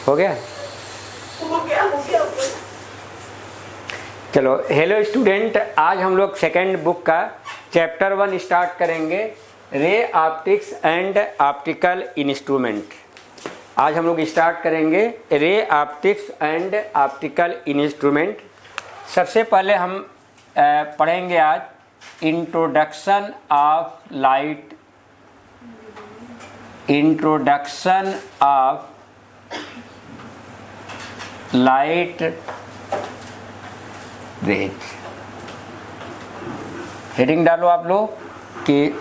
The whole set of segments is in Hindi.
हो गया? चलो, हेलो स्टूडेंट, आज हम लोग सेकेंड बुक का चैप्टर 1 स्टार्ट करेंगे, ray optics and optical instrument. आज हम लोग स्टार्ट करेंगे ray optics and optical instrument. सबसे पहले हम पढ़ेंगे आज introduction of light, introduction of light rays. Heading डालो आप लोग कि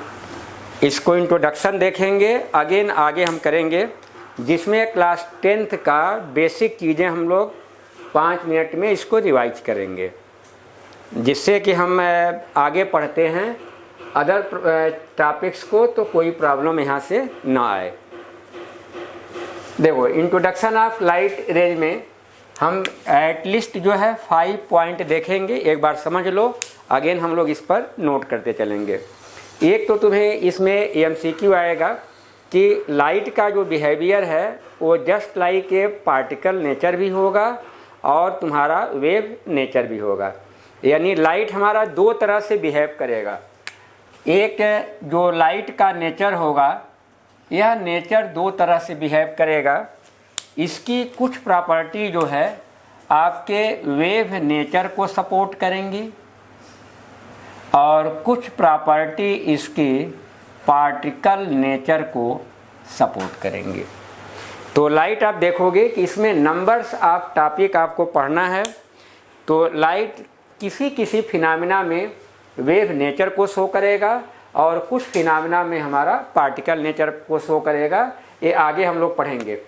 इसको इंट्रोडक्शन देखेंगे, अगेन आगे हम करेंगे, जिसमें क्लास 10th का बेसिक चीज़ें हम लोग 5 मिनट में इसको रिवाइज करेंगे, जिससे कि हम आगे पढ़ते हैं अदर टॉपिक्स को तो कोई प्रॉब्लम यहाँ से ना आए। देखो, इंट्रोडक्शन ऑफ लाइट रेज में हम एटलीस्ट जो है 5 पॉइंट देखेंगे, एक बार समझ लो, अगेन हम लोग इस पर नोट करते चलेंगे। एक तो तुम्हें इसमें MCQ आएगा कि लाइट का जो बिहेवियर है वो just like a particle nature भी होगा और तुम्हारा वेव नेचर भी होगा। यानी लाइट हमारा 2 तरह से बिहेव करेगा। एक जो लाइट का नेचर होगा, यह नेचर 2 तरह से बिहेव करेगा। इसकी कुछ प्रॉपर्टी जो है आपके वेव नेचर को सपोर्ट करेंगी और कुछ प्रॉपर्टी इसकी पार्टिकल नेचर को सपोर्ट करेंगे। तो लाइट आप देखोगे कि इसमें नंबर्स ऑफ टॉपिक आपको पढ़ना है। तो लाइट किसी किसी फिनोमेना में वेव नेचर को शो करेगा और कुछ फिनोमेना में हमारा पार्टिकल नेचर को शो करेगा। ये आगे हम लोग पढ़ेंगे।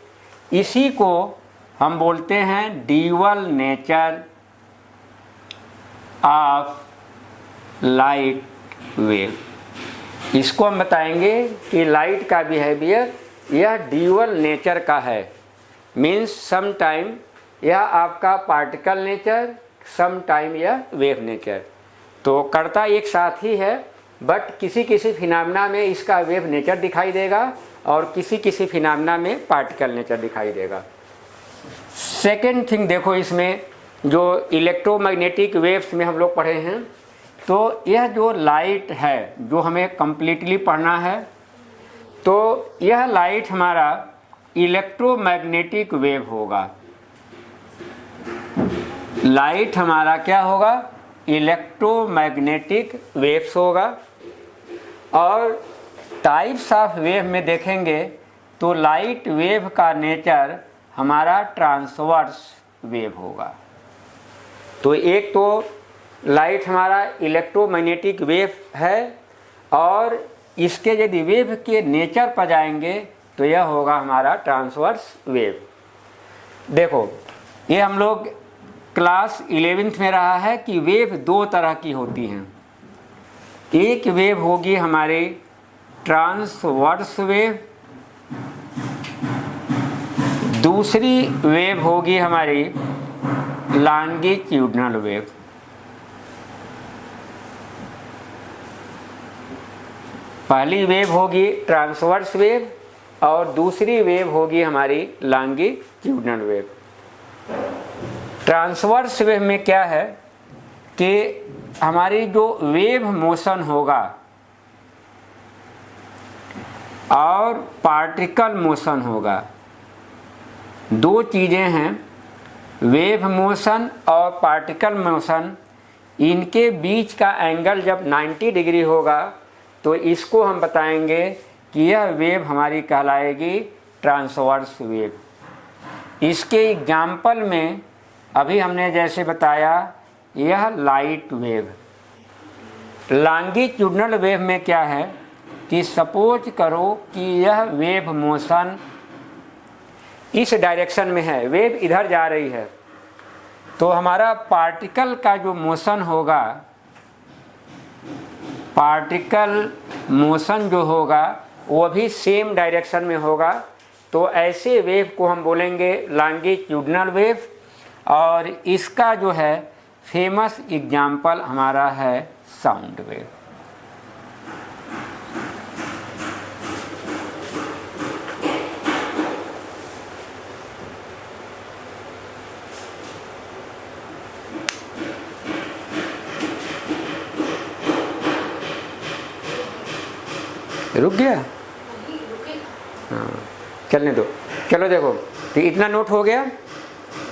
इसी को हम बोलते हैं dual nature of light wave. इसको हम बताएंगे कि लाइट का बिहेवियर यह ड्यूअल नेचर का है। मीन्स सम टाइम यह आपका पार्टिकल नेचर, सम टाइम यह वेव नेचर। तो करता एक साथ ही है, बट किसी किसी फिनोमेना में इसका वेव नेचर दिखाई देगा और किसी किसी फिनोमेना में पार्टिकल नेचर दिखाई देगा। सेकेंड थिंग देखो, इसमें जो इलेक्ट्रोमैग्नेटिक वेव्स में हम लोग पढ़े हैं, तो यह जो लाइट है जो हमें कंप्लीटली पढ़ना है, तो यह लाइट हमारा इलेक्ट्रोमैग्नेटिक वेव होगा। लाइट हमारा क्या होगा? इलेक्ट्रोमैग्नेटिक वेव्स होगा। और टाइप्स ऑफ वेव में देखेंगे तो लाइट वेव का नेचर हमारा ट्रांसवर्स वेव होगा। तो एक तो लाइट हमारा इलेक्ट्रोमैग्नेटिक वेव है और इसके यदि वेव के नेचर पर जाएंगे तो यह होगा हमारा ट्रांसवर्स वेव। देखो, ये हम लोग क्लास 11th में रहा है कि वेव 2 तरह की होती हैं। एक वेव होगी हमारी ट्रांसवर्स वेव, दूसरी वेव होगी हमारी लॉन्गिट्यूडिनल वेव। पहली वेव होगी ट्रांसवर्स वेव और दूसरी वेव होगी हमारी लॉन्गिट्यूडिनल वेव। ट्रांसवर्स वेव में क्या है कि हमारी जो वेव मोशन होगा और पार्टिकल मोशन होगा, 2 चीज़ें हैं, वेव मोशन और पार्टिकल मोशन। इनके बीच का एंगल जब 90 डिग्री होगा तो इसको हम बताएंगे कि यह वेव हमारी कहलाएगी ट्रांसवर्स वेव। इसके एग्जाम्पल में अभी हमने जैसे बताया, यह लाइट वेव। लॉन्गिट्यूडिनल वेव में क्या है कि सपोज करो कि यह वेव मोशन इस डायरेक्शन में है, वेव इधर जा रही है, तो हमारा पार्टिकल का जो मोशन होगा, पार्टिकल मोशन जो होगा वो भी सेम डायरेक्शन में होगा। तो ऐसे वेव को हम बोलेंगे लॉन्गिट्यूडिनल वेव। और इसका जो है फेमस एग्जाम्पल हमारा है साउंड वेव। रुक गया? हाँ, चलने दो। चलो देखो, तो इतना नोट हो गया।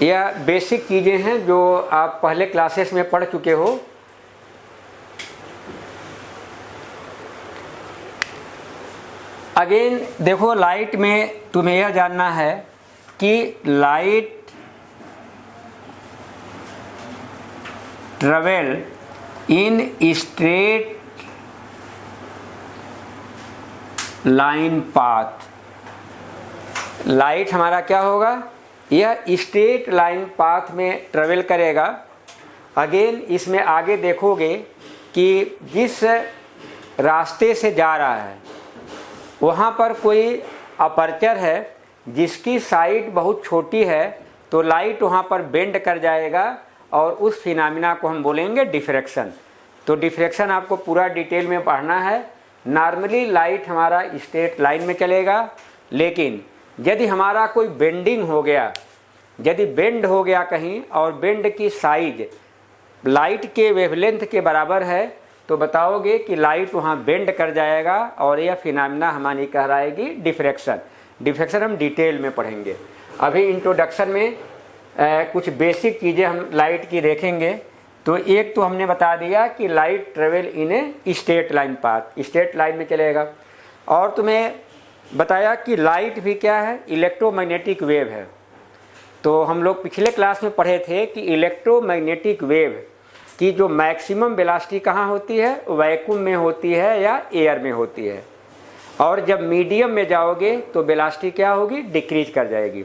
यह बेसिक चीज़ें हैं जो आप पहले क्लासेस में पढ़ चुके हो। अगेन देखो, लाइट में तुम्हें यह जानना है कि light travel in straight line path. Light हमारा क्या होगा? यह स्ट्रेट लाइन पाथ में ट्रेवल करेगा। अगेन इसमें आगे देखोगे कि जिस रास्ते से जा रहा है वहाँ पर कोई अपर्चर है जिसकी साइड बहुत छोटी है, तो लाइट वहाँ पर बेंड कर जाएगा और उस फिनोमेना को हम बोलेंगे डिफ्रैक्शन। तो डिफ्रैक्शन आपको पूरा डिटेल में पढ़ना है। नॉर्मली लाइट हमारा स्ट्रेट लाइन में चलेगा, लेकिन यदि हमारा कोई बेंडिंग हो गया, यदि बेंड हो गया कहीं और बेंड की साइज लाइट के वेवलेंथ के बराबर है, तो बताओगे कि लाइट वहाँ बेंड कर जाएगा और यह फिनोमेना हमारी कहलाएगी डिफ्रैक्शन। डिफ्रैक्शन हम डिटेल में पढ़ेंगे। अभी इंट्रोडक्शन में कुछ बेसिक चीज़ें हम लाइट की देखेंगे। तो एक तो हमने बता दिया कि light travel in a straight line path, straight line में चलेगा। और तुम्हें बताया कि लाइट भी क्या है? इलेक्ट्रोमैग्नेटिक वेव है। तो हम लोग पिछले क्लास में पढ़े थे कि इलेक्ट्रोमैग्नेटिक वेव की जो मैक्सिमम वेलोसिटी कहाँ होती है? वैक्यूम में होती है या एयर में होती है। और जब मीडियम में जाओगे तो वेलोसिटी क्या होगी? डिक्रीज कर जाएगी।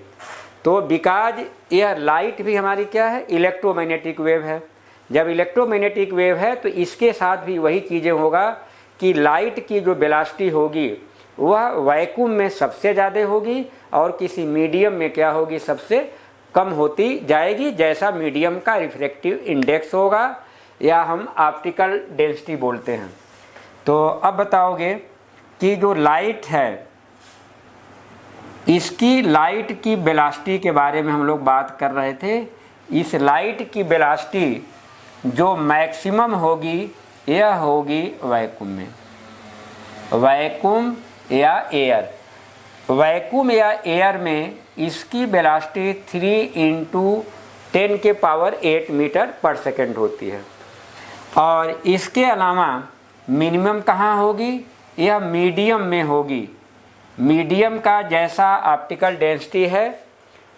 तो बिकॉज यह लाइट भी हमारी क्या है? इलेक्ट्रोमैग्नेटिक वेव है। जब इलेक्ट्रोमैग्नेटिक वेव है तो इसके साथ भी वही चीज़ें होगा कि लाइट की जो वेलोसिटी होगी वह वैक्यूम में सबसे ज़्यादा होगी और किसी मीडियम में क्या होगी? सबसे कम होती जाएगी। जैसा मीडियम का रिफ्रैक्टिव इंडेक्स होगा या हम ऑप्टिकल डेंसिटी बोलते हैं। तो अब बताओगे कि जो लाइट है, इसकी लाइट की वेलोसिटी के बारे में हम लोग बात कर रहे थे। इस लाइट की वेलोसिटी जो मैक्सिमम होगी यह होगी वैक्यूम में, वैक्यूम या एयर। वैक्यूम या एयर में इसकी वेलोसिटी 3 × 10⁸ मीटर पर सेकेंड होती है। और इसके अलावा मिनिमम कहाँ होगी? यह मीडियम में होगी। मीडियम का जैसा ऑप्टिकल डेंसिटी है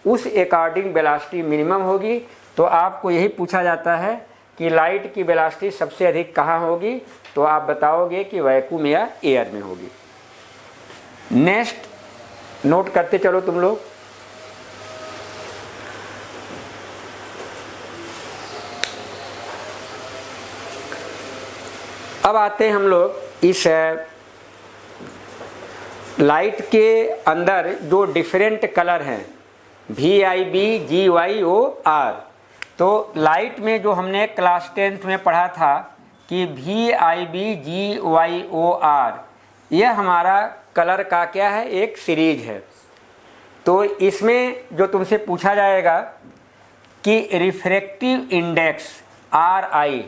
उस अकॉर्डिंग वेलोसिटी मिनिमम होगी। तो आपको यही पूछा जाता है कि लाइट की वेलोसिटी सबसे अधिक कहाँ होगी? तो आप बताओगे कि वैक्यूम या एयर में होगी। नेक्स्ट नोट करते चलो तुम लोग। अब आते हैं हम लोग इस लाइट के अंदर जो डिफरेंट कलर हैं, VIB, GYOR। तो लाइट में जो हमने क्लास 10th में पढ़ा था कि VIB, GYOR यह हमारा कलर का क्या है? एक सीरीज है। तो इसमें जो तुमसे पूछा जाएगा कि refractive index RI,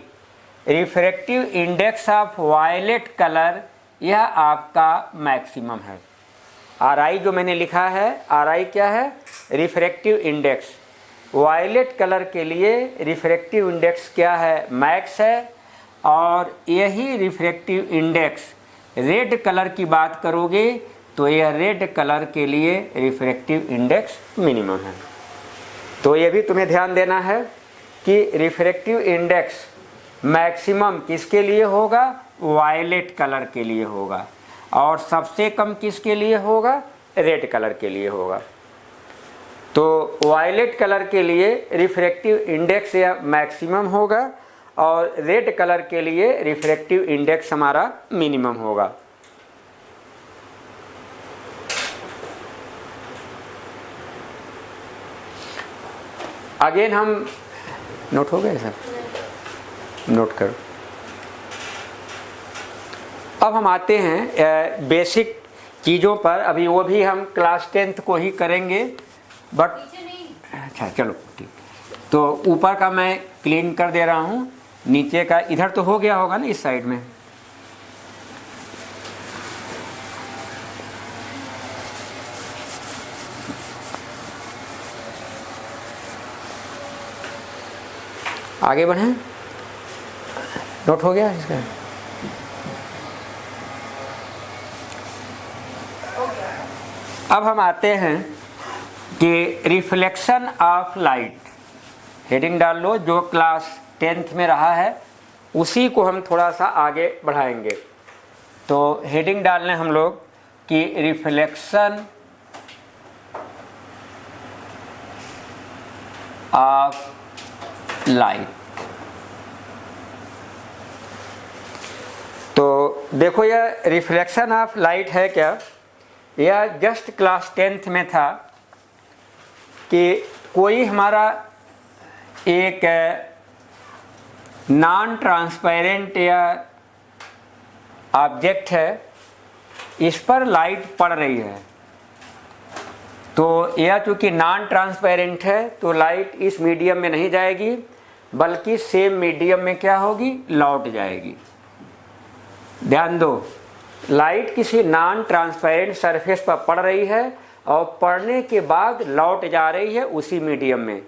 refractive index of violet colour, यह आपका मैक्सिमम है। RI जो मैंने लिखा है, RI क्या है? Refractive index. वायलेट कलर के लिए रिफ्रैक्टिव इंडेक्स क्या है? मैक्स है। और यही रिफ्रैक्टिव इंडेक्स रेड कलर की बात करोगे तो यह रेड कलर के लिए रिफ्रैक्टिव इंडेक्स मिनिमम है। तो ये भी तुम्हें ध्यान देना है कि रिफ्रैक्टिव इंडेक्स मैक्सिमम किसके लिए होगा? वायलेट कलर के लिए होगा। और सबसे कम किसके लिए होगा? रेड कलर के लिए होगा। तो वायलेट कलर के लिए रिफ्रैक्टिव इंडेक्स या मैक्सिमम होगा और रेड कलर के लिए रिफ्रैक्टिव इंडेक्स हमारा मिनिमम होगा। अगेन हम नोट हो गए सर? नोट करो। अब हम आते हैं बेसिक चीज़ों पर। अभी वो भी हम क्लास 10th को ही करेंगे, बट अच्छा चलो ठीक। तो ऊपर का मैं क्लीन कर दे रहा हूँ, नीचे का इधर तो हो गया होगा ना, इस साइड में। आगे बढ़ें, नोट हो गया इसका? अब हम आते हैं कि रिफ्लेक्शन ऑफ लाइट, हेडिंग डाल लो, जो क्लास 10th में रहा है उसी को हम थोड़ा सा आगे बढ़ाएंगे। तो हेडिंग डालने हम लोग कि रिफ्लेक्शन ऑफ लाइट। तो देखो यह रिफ्लेक्शन ऑफ लाइट है क्या, यह जस्ट क्लास 10th में था कि कोई हमारा एक नॉन ट्रांसपेरेंट या ऑब्जेक्ट है, इस पर लाइट पड़ रही है। तो यह चूँकि नॉन ट्रांसपेरेंट है तो लाइट इस मीडियम में नहीं जाएगी, बल्कि सेम मीडियम में क्या होगी, लौट जाएगी। ध्यान दो, लाइट किसी नॉन ट्रांसपेरेंट सरफेस पर पड़ रही है और पड़ने के बाद लौट जा रही है उसी मीडियम में,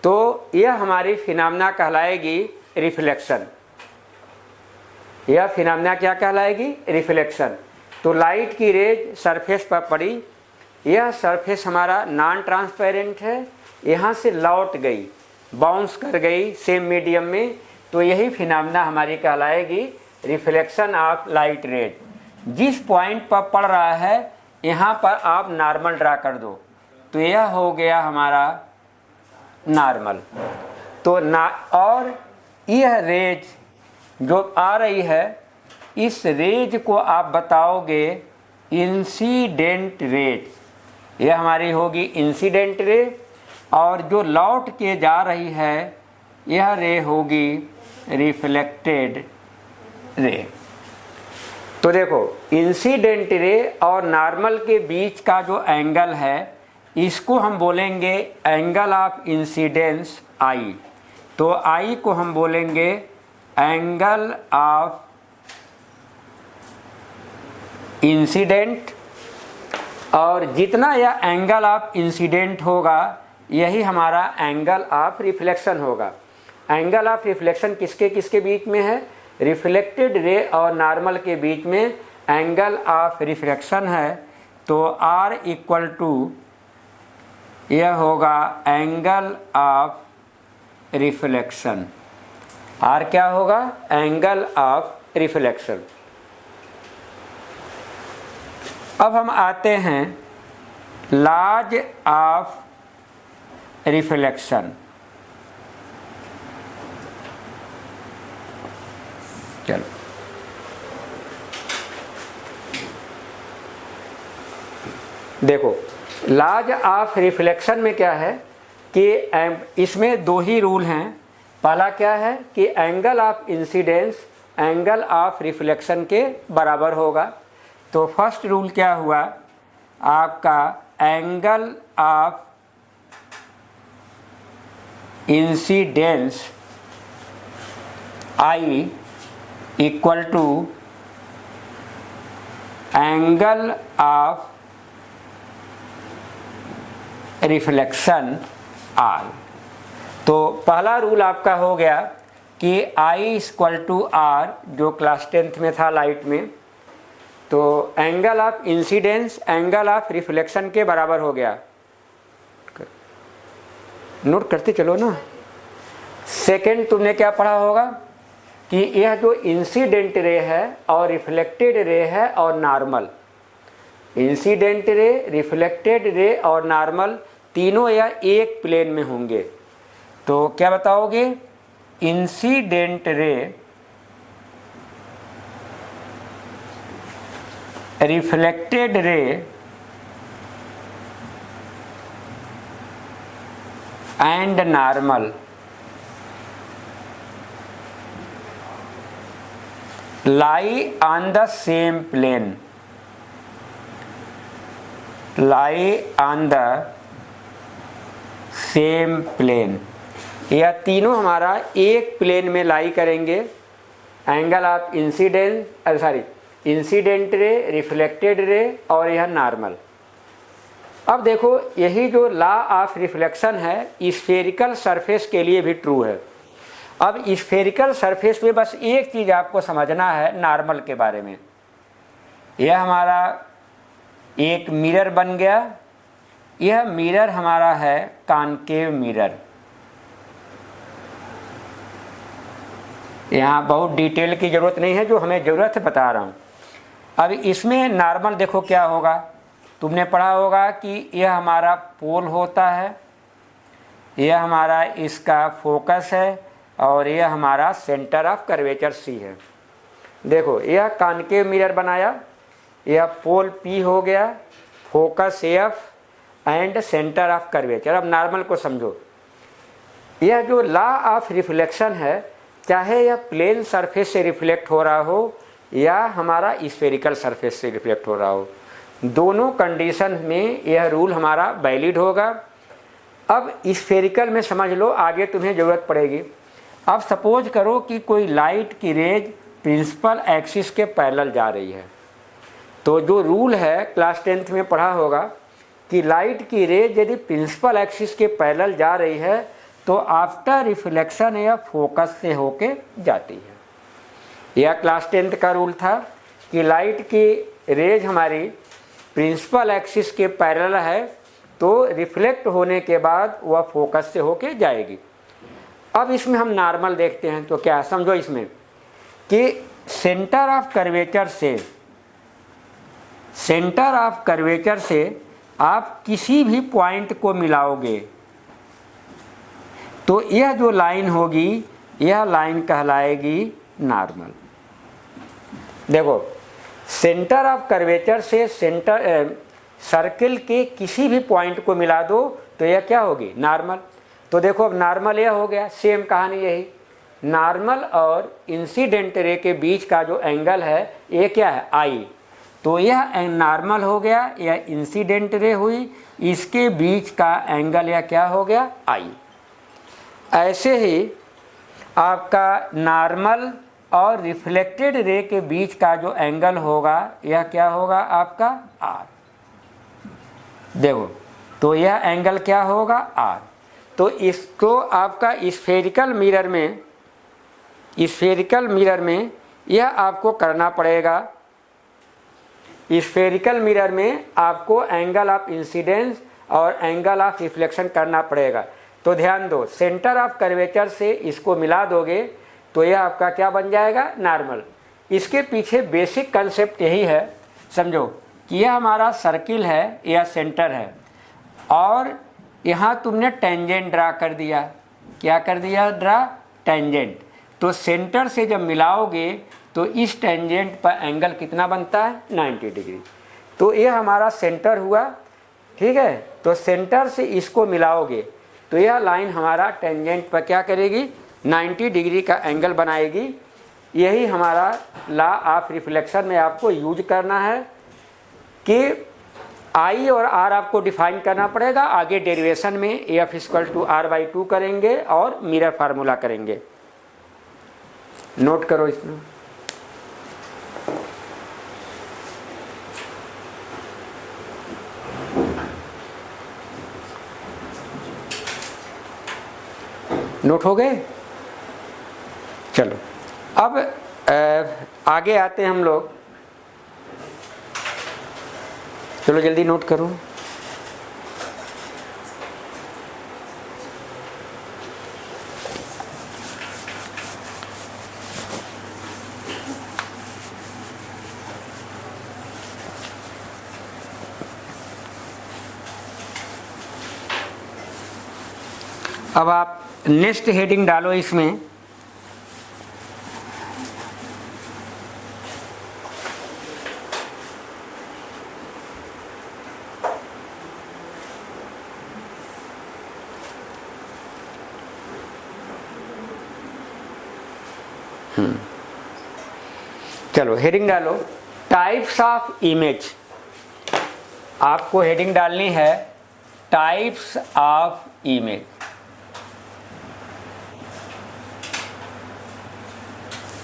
तो यह हमारी फिनोमेना कहलाएगी रिफ्लेक्शन। यह फिनोमेना क्या कहलाएगी, रिफ्लेक्शन। तो लाइट की रेज सरफेस पर पड़ी, यह सरफेस हमारा नॉन ट्रांसपेरेंट है, यहाँ से लौट गई, बाउंस कर गई सेम मीडियम में, तो यही फिनोमेना हमारी कहलाएगी रिफ्लेक्शन ऑफ लाइट रेज। जिस पॉइंट पर पड़ रहा है यहाँ पर आप नॉर्मल ड्रा कर दो, तो यह हो गया हमारा नॉर्मल। तो और यह रेज जो आ रही है, इस रेज को आप बताओगे इंसिडेंट रेज, यह हमारी होगी इंसिडेंट रे, और जो लौट के जा रही है यह रे होगी रिफ्लेक्टेड रे। तो देखो इंसिडेंट रे और नॉर्मल के बीच का जो एंगल है इसको हम बोलेंगे एंगल ऑफ इंसिडेंस आई। तो आई को हम बोलेंगे एंगल ऑफ इंसिडेंट, और जितना यह एंगल ऑफ इंसिडेंट होगा यही हमारा एंगल ऑफ रिफ्लेक्शन होगा। एंगल ऑफ रिफ्लेक्शन किसके किसके बीच में है, रिफ्लेक्टेड रे और नॉर्मल के बीच में एंगल ऑफ रिफ्लेक्शन है। तो R इक्वल टू यह होगा एंगल ऑफ रिफ्लेक्शन। R क्या होगा, एंगल ऑफ रिफ्लेक्शन। अब हम आते हैं लॉज ऑफ रिफ्लेक्शन। चलो देखो, लॉज ऑफ रिफ्लेक्शन में क्या है कि इसमें दो ही रूल हैं। पहला क्या है कि angle of incidence angle of reflection के बराबर होगा। तो फर्स्ट रूल क्या हुआ आपका, angle of incidence I equal to angle of reflection R. तो पहला रूल आपका हो गया कि आई इक्वल टू आर, जो क्लास 10th में था लाइट में, तो angle of incidence angle of reflection के बराबर हो गया। नोट करते चलो ना। सेकंड तुमने क्या पढ़ा होगा कि यह जो इंसिडेंट रे है और रिफ्लेक्टेड रे है और normal, incident ray, reflected ray और नॉर्मल तीनों यह एक प्लेन में होंगे। तो क्या बताओगे, incident ray, reflected ray and normal lie on the same plane, lie on the same plane। यह तीनों हमारा एक प्लेन में लाई करेंगे, angle of incident ray, reflected ray और यह नॉर्मल। अब देखो यही जो लॉ ऑफ रिफ्लेक्शन है स्फेरिकल सरफेस के लिए भी ट्रू है। अब स्फेरिकल सरफेस पे बस एक चीज़ आपको समझना है नॉर्मल के बारे में। यह हमारा एक मिरर बन गया, यह मिरर हमारा है कॉनकेव मिरर। यहाँ बहुत डिटेल की ज़रूरत नहीं है, जो हमें ज़रूरत है बता रहा हूँ। अब इसमें नॉर्मल देखो क्या होगा, तुमने पढ़ा होगा कि यह हमारा पोल होता है, यह हमारा इसका फोकस है और यह हमारा सेंटर ऑफ कर्वेचर सी है। देखो यह कॉनकेव मिरर बनाया, यह पोल P हो गया, focus F and centre of curvature. अब नॉर्मल को समझो, यह जो लॉ ऑफ रिफ्लेक्शन है, चाहे यह प्लेन सरफेस से रिफ्लेक्ट हो रहा हो या हमारा स्फेरिकल सरफेस से रिफ्लेक्ट हो रहा हो, दोनों कंडीशन में यह रूल हमारा वैलिड होगा। अब स्फेरिकल में समझ लो, आगे तुम्हें ज़रूरत पड़ेगी। अब सपोज करो कि कोई लाइट की रेज प्रिंसिपल एक्सिस के पैरेलल जा रही है, तो जो रूल है क्लास 10th में पढ़ा होगा कि लाइट की रेज यदि प्रिंसिपल एक्सिस के पैरेलल जा रही है तो आफ्टर रिफ्लेक्शन या फोकस से होके जाती है। यह क्लास 10th का रूल था कि लाइट की रेज हमारी प्रिंसिपल एक्सिस के पैरेलल है तो रिफ्लेक्ट होने के बाद वह फोकस से होके जाएगी। अब इसमें हम नॉर्मल देखते हैं, तो क्या समझो इसमें कि सेंटर ऑफ कर्वेचर से आप किसी भी पॉइंट को मिलाओगे तो यह जो लाइन होगी, यह लाइन कहलाएगी नॉर्मल। देखो सेंटर ऑफ कर्वेचर से सर्किल के किसी भी पॉइंट को मिला दो तो यह क्या होगी, नॉर्मल। तो देखो अब नॉर्मल यह हो गया, सेम कहानी यही। नॉर्मल और इंसिडेंट रे के बीच का जो एंगल है ये क्या है, आई। तो यह नॉर्मल हो गया, यह इंसिडेंट रे हुई, इसके बीच का एंगल यह क्या हो गया, आई। ऐसे ही आपका नॉर्मल और रिफ्लेक्टेड रे के बीच का जो एंगल होगा यह क्या होगा आपका, आर। देखो तो यह एंगल क्या होगा, आर। तो इसको आपका स्फेरिकल मिरर में यह आपको करना पड़ेगा। स्फेरिकल मिरर में आपको एंगल ऑफ इंसिडेंस और एंगल ऑफ रिफ्लेक्शन करना पड़ेगा। तो ध्यान दो, सेंटर ऑफ कर्वेचर से इसको मिला दोगे तो यह आपका क्या बन जाएगा, नॉर्मल। इसके पीछे बेसिक कंसेप्ट यही है, समझो कि यह हमारा सर्किल है, यह सेंटर है और यहाँ तुमने टेंजेंट ड्रा कर दिया। क्या कर दिया, ड्रा टेंजेंट। तो सेंटर से जब मिलाओगे तो इस टेंजेंट पर एंगल कितना बनता है, 90 डिग्री। तो यह हमारा सेंटर हुआ, ठीक है। तो सेंटर से इसको मिलाओगे तो यह लाइन हमारा टेंजेंट पर क्या करेगी, 90 डिग्री का एंगल बनाएगी। यही हमारा लॉ ऑफ रिफ्लेक्शन में आपको यूज करना है कि आई और आर आपको डिफाइन करना पड़ेगा। आगे डेरिवेशन में एफ इक्वल टू r/2 करेंगे और मिरर फार्मूला करेंगे। नोट करो इसमें। नोट हो गए, चलो अब आगे आते हैं हम लोग। चलो जल्दी नोट करो। अब आप नेक्स्ट हेडिंग डालो इसमें। चलो हेडिंग डालो, टाइप्स ऑफ इमेज। आपको हेडिंग डालनी है टाइप्स ऑफ इमेज।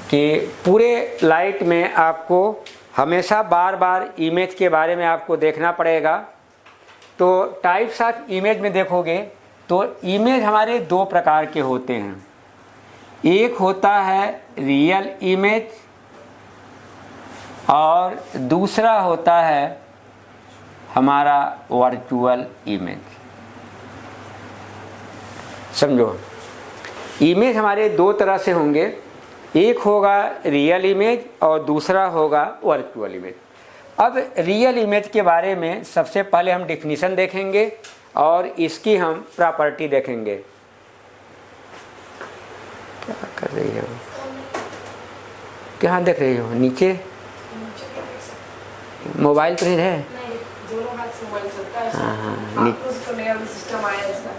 कि पूरे लाइट में आपको हमेशा बार बार इमेज के बारे में आपको देखना पड़ेगा। तो टाइप्स ऑफ इमेज में देखोगे तो इमेज हमारे दो प्रकार के होते हैं। एक होता है रियल इमेज और दूसरा होता है हमारा वर्चुअल इमेज। समझो, इमेज हमारे दो तरह से होंगे, एक होगा रियल इमेज और दूसरा होगा वर्चुअल इमेज। अब रियल इमेज के बारे में सबसे पहले हम डिफिनीशन देखेंगे और इसकी हम प्रॉपर्टी देखेंगे। क्या कर रही हो, क्या देख रही हो? नीचे मोबाइल तो नहीं है? दोनों हाथ से मोबाइल चलता है। हाँ, तो नया सिस्टम आया इसका।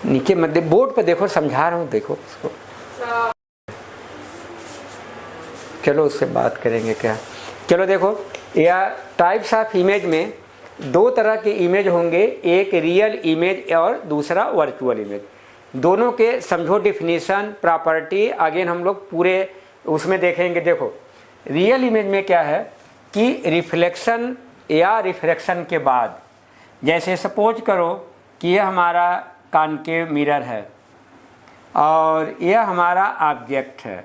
नीचे मत, बोर्ड पर देखो, समझा रहा हूँ, देखो उसको। चलो उससे बात करेंगे क्या। चलो देखो, या टाइप्स ऑफ इमेज में दो तरह के इमेज होंगे, एक रियल इमेज और दूसरा वर्चुअल इमेज। दोनों के समझो डिफिनीशन, प्रॉपर्टी अगेन हम लोग पूरे उसमें देखेंगे। देखो, रियल इमेज में क्या है कि रिफ्लेक्शन या रिफ्रैक्शन के बाद, जैसे सपोज करो कि यह हमारा कॉनकेव मिरर है और यह हमारा ऑब्जेक्ट है।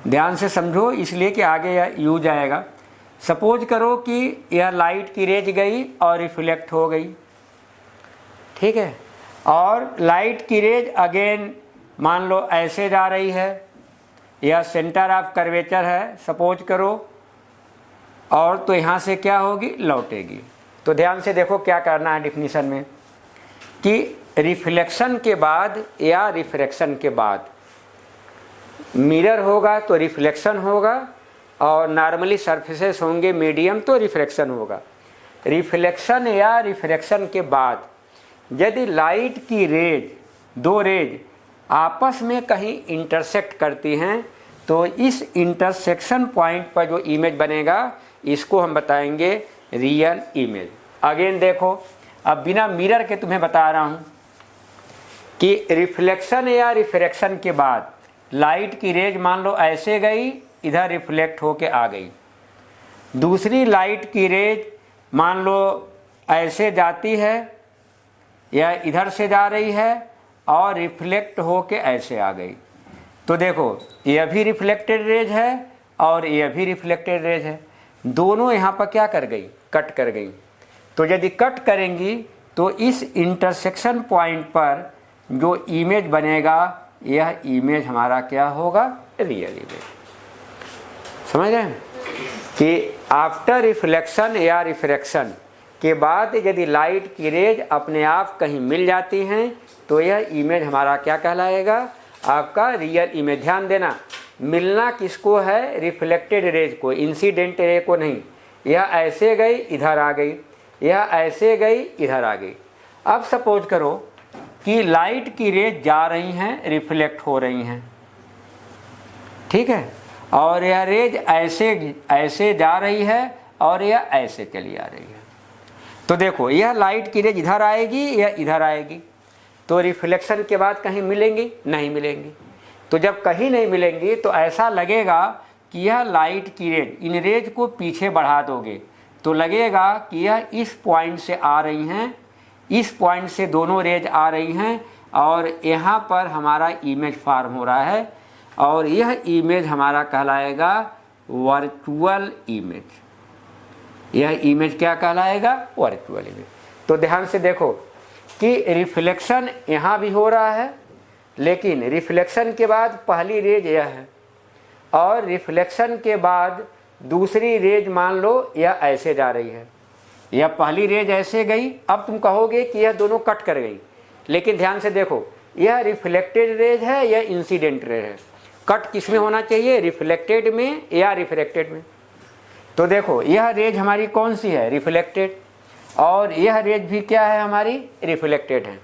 ध्यान से समझो, इसलिए कि आगे यह यूज आएगा। सपोज करो कि यह लाइट की रेज गई और रिफ्लेक्ट हो गई, ठीक है, और लाइट की रेज अगेन मान लो ऐसे जा रही है, यह सेंटर ऑफ कर्वेचर है सपोज करो, और तो यहाँ से क्या होगी, लौटेगी। तो ध्यान से देखो क्या करना है डिफिनीशन में कि रिफ्लेक्शन के बाद या रिफ्रैक्शन के बाद मिरर होगा तो रिफ्लेक्शन होगा, और नॉर्मली सरफेसेस होंगे मीडियम तो रिफ्रैक्शन होगा। रिफ्लेक्शन या रिफ्रैक्शन के बाद यदि लाइट की रेज, दो रेज आपस में कहीं इंटरसेक्ट करती हैं तो इस इंटरसेक्शन पॉइंट पर जो इमेज बनेगा इसको हम बताएंगे रियल इमेज। अगेन देखो, अब बिना मिरर के तुम्हें बता रहा हूँ कि रिफ्लेक्शन या रिफ्रैक्शन के बाद लाइट की रेज मान लो ऐसे गई, इधर रिफ्लेक्ट होके आ गई। दूसरी लाइट की रेज मान लो ऐसे जाती है या इधर से जा रही है और रिफ्लेक्ट होके ऐसे आ गई। तो देखो, यह भी रिफ्लेक्टेड रेज है और यह भी रिफ्लेक्टेड रेज है, दोनों यहाँ पर क्या कर गई, कट कर गई। तो यदि कट करेंगी तो इस इंटरसेक्शन पॉइंट पर जो इमेज बनेगा यह इमेज हमारा क्या होगा, रियल इमेज। समझ रहे हैं कि आफ्टर रिफ्लेक्शन या रिफ्रैक्शन के बाद यदि लाइट की रेज अपने आप कहीं मिल जाती हैं तो यह इमेज हमारा क्या कहलाएगा, आपका रियल इमेज। ध्यान देना, मिलना किसको है, रिफ्लेक्टेड रेज को, इंसिडेंट रे को नहीं। यह ऐसे गई इधर आ गई, यह ऐसे गई इधर आ गई। अब सपोज करो कि लाइट की रेज जा रही हैं, रिफ्लेक्ट हो रही हैं, ठीक है, और यह रेज ऐसे ऐसे जा रही है और यह ऐसे चली आ रही है। तो देखो, यह लाइट की रेज इधर आएगी या इधर आएगी, तो रिफ्लेक्शन के बाद कहीं मिलेंगी, नहीं मिलेंगी। तो जब कहीं नहीं मिलेंगी तो ऐसा लगेगा कि यह लाइट की रेज, इन रेज को पीछे बढ़ा दोगे तो लगेगा कि यह इस पॉइंट से आ रही हैं, इस पॉइंट से दोनों रेज आ रही हैं और यहाँ पर हमारा इमेज फॉर्म हो रहा है, और यह इमेज हमारा कहलाएगा वर्चुअल इमेज। यह इमेज क्या कहलाएगा, वर्चुअल इमेज। तो ध्यान से देखो कि रिफ्लेक्शन यहाँ भी हो रहा है, लेकिन रिफ्लेक्शन के बाद पहली रेज यह है और रिफ्लेक्शन के बाद दूसरी रेज मान लो यह ऐसे जा रही है, यह पहली रेज ऐसे गई। अब तुम कहोगे कि यह दोनों कट कर गई, लेकिन ध्यान से देखो, यह रिफ्लेक्टेड रेज है, यह इंसिडेंट रेज है। कट किस में होना चाहिए, रिफ्लेक्टेड में या रिफ्रैक्टेड में। तो देखो, यह रेज हमारी कौन सी है, रिफ्लेक्टेड, और यह रेज भी क्या है, हमारी रिफ्लेक्टेड है।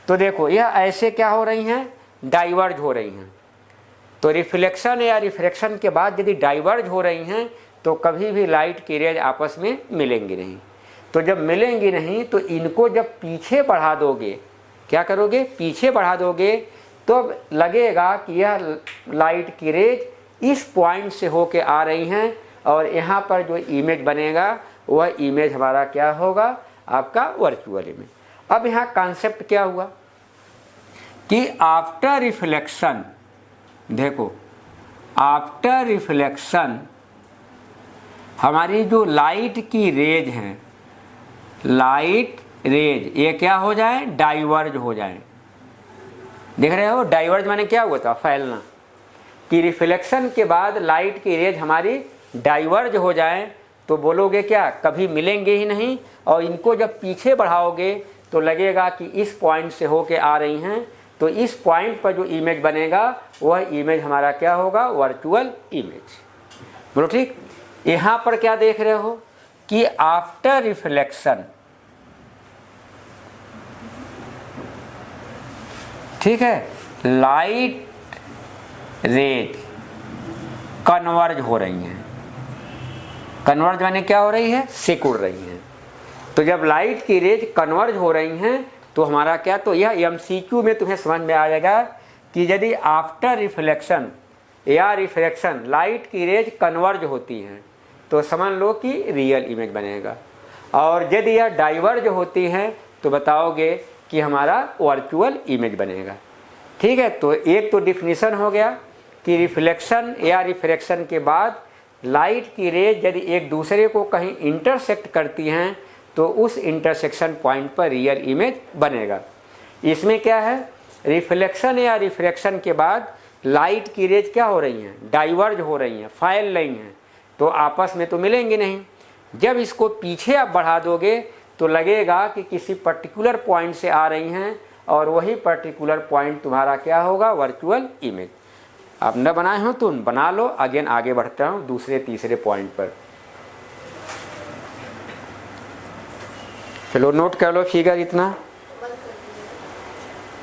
तो देखो, यह ऐसे क्या हो रही हैं, डाइवर्ज हो रही हैं। तो रिफ्लेक्शन या रिफ्रैक्शन के बाद यदि डाइवर्ज हो रही हैं तो कभी भी लाइट की रेज आपस में मिलेंगी नहीं। तो जब मिलेंगी नहीं तो इनको जब पीछे बढ़ा दोगे, क्या करोगे, पीछे बढ़ा दोगे, तो लगेगा कि यह लाइट की रेज इस पॉइंट से होके आ रही हैं और यहाँ पर जो इमेज बनेगा वह इमेज हमारा क्या होगा, आपका वर्चुअल इमेज। अब यहाँ कॉन्सेप्ट क्या हुआ कि आफ्टर रिफ्लेक्शन, देखो आफ्टर रिफ्लेक्शन हमारी जो लाइट की रेज हैं, लाइट रेज ये क्या हो जाए, डाइवर्ज हो जाए। देख रहे हो डाइवर्ज माने क्या हुआ था, फैलना। कि रिफ्लेक्शन के बाद लाइट की रेज हमारी डाइवर्ज हो जाए तो बोलोगे क्या, कभी मिलेंगे ही नहीं। और इनको जब पीछे बढ़ाओगे तो लगेगा कि इस पॉइंट से होके आ रही हैं, तो इस पॉइंट पर जो इमेज बनेगा वह इमेज हमारा क्या होगा, वर्चुअल इमेज। बोलो ठीक। यहाँ पर क्या देख रहे हो कि आफ्टर रिफ्लेक्शन, ठीक है, लाइट रेज कन्वर्ज हो रही हैं। कन्वर्ज माने क्या हो रही है, सिकुड़ रही हैं। तो जब लाइट की रेज कन्वर्ज हो रही हैं तो हमारा क्या, तो यह एमसीक्यू में तुम्हें समझ में आ जाएगा कि यदि आफ्टर रिफ्लेक्शन या रिफ्लेक्शन लाइट की रेज कन्वर्ज होती हैं तो समझ लो कि रियल इमेज बनेगा। और यदि यह डाइवर्ज होती हैं तो बताओगे कि हमारा वर्चुअल इमेज बनेगा। ठीक है, तो एक तो डिफिनीशन हो गया कि रिफ्लेक्शन या रिफ्रैक्शन के बाद लाइट की रेज यदि एक दूसरे को कहीं इंटरसेक्ट करती हैं तो उस इंटरसेक्शन पॉइंट पर रियल इमेज बनेगा। इसमें क्या है, रिफ्लेक्शन या रिफ्रैक्शन के बाद लाइट की रेज क्या हो रही हैं, डाइवर्ज हो रही हैं, फैल रही हैं, तो आपस में तो मिलेंगे नहीं। जब इसको पीछे आप बढ़ा दोगे तो लगेगा कि किसी पर्टिकुलर पॉइंट से आ रही हैं और वही पर्टिकुलर पॉइंट तुम्हारा क्या होगा, वर्चुअल इमेज। आप न बनाए हो तो बना लो। अगेन आगे बढ़ता हूँ दूसरे तीसरे पॉइंट पर। चलो नोट कर लो फिगर इतना,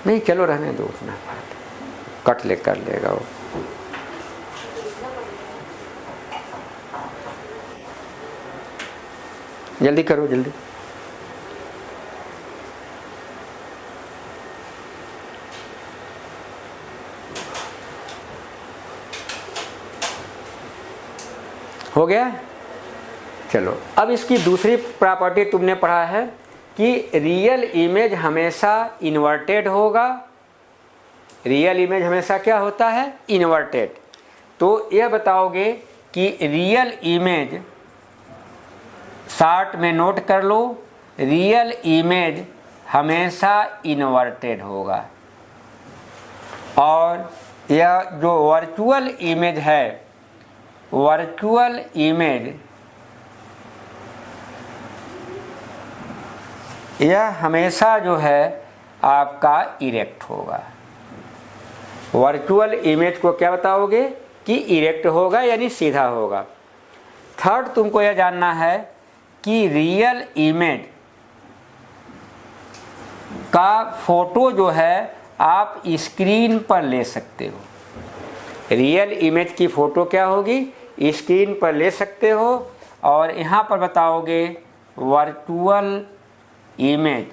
नहीं चलो रहने दो उतना, कट ले कर लेगा वो। जल्दी करो जल्दी। हो गया। चलो अब इसकी दूसरी प्रॉपर्टी तुमने पढ़ा है कि रियल इमेज हमेशा इन्वर्टेड होगा। रियल इमेज हमेशा क्या होता है, इन्वर्टेड। तो यह बताओगे कि रियल इमेज, शॉर्ट में नोट कर लो, रियल इमेज हमेशा इन्वर्टेड होगा। और यह जो वर्चुअल इमेज है, वर्चुअल इमेज यह हमेशा जो है आपका इरेक्ट होगा। वर्चुअल इमेज को क्या बताओगे कि इरेक्ट होगा यानी सीधा होगा। थर्ड तुमको यह जानना है कि रियल इमेज का फोटो जो है आप स्क्रीन पर ले सकते हो। रियल इमेज की फ़ोटो क्या होगी, स्क्रीन पर ले सकते हो। और यहाँ पर बताओगे वर्चुअल इमेज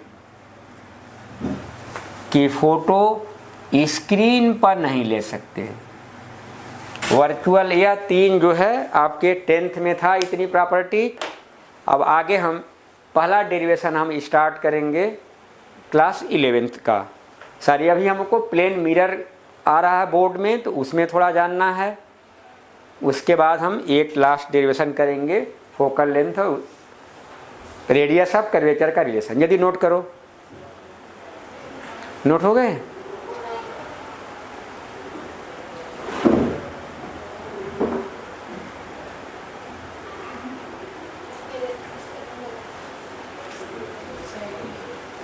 की फ़ोटो स्क्रीन पर नहीं ले सकते। वर्चुअल, यह तीन जो है आपके 10th में था इतनी प्रॉपर्टी। अब आगे हम पहला डेरिवेशन हम स्टार्ट करेंगे क्लास 11th का। सॉरी अभी हमको प्लेन मिरर आ रहा है बोर्ड में, तो उसमें थोड़ा जानना है। उसके बाद हम एक लास्ट डेरिवेशन करेंगे फोकल लेंथ और रेडियस ऑफ कर्वेचर का रिलेशन। यदि नोट करो, नोट हो गए।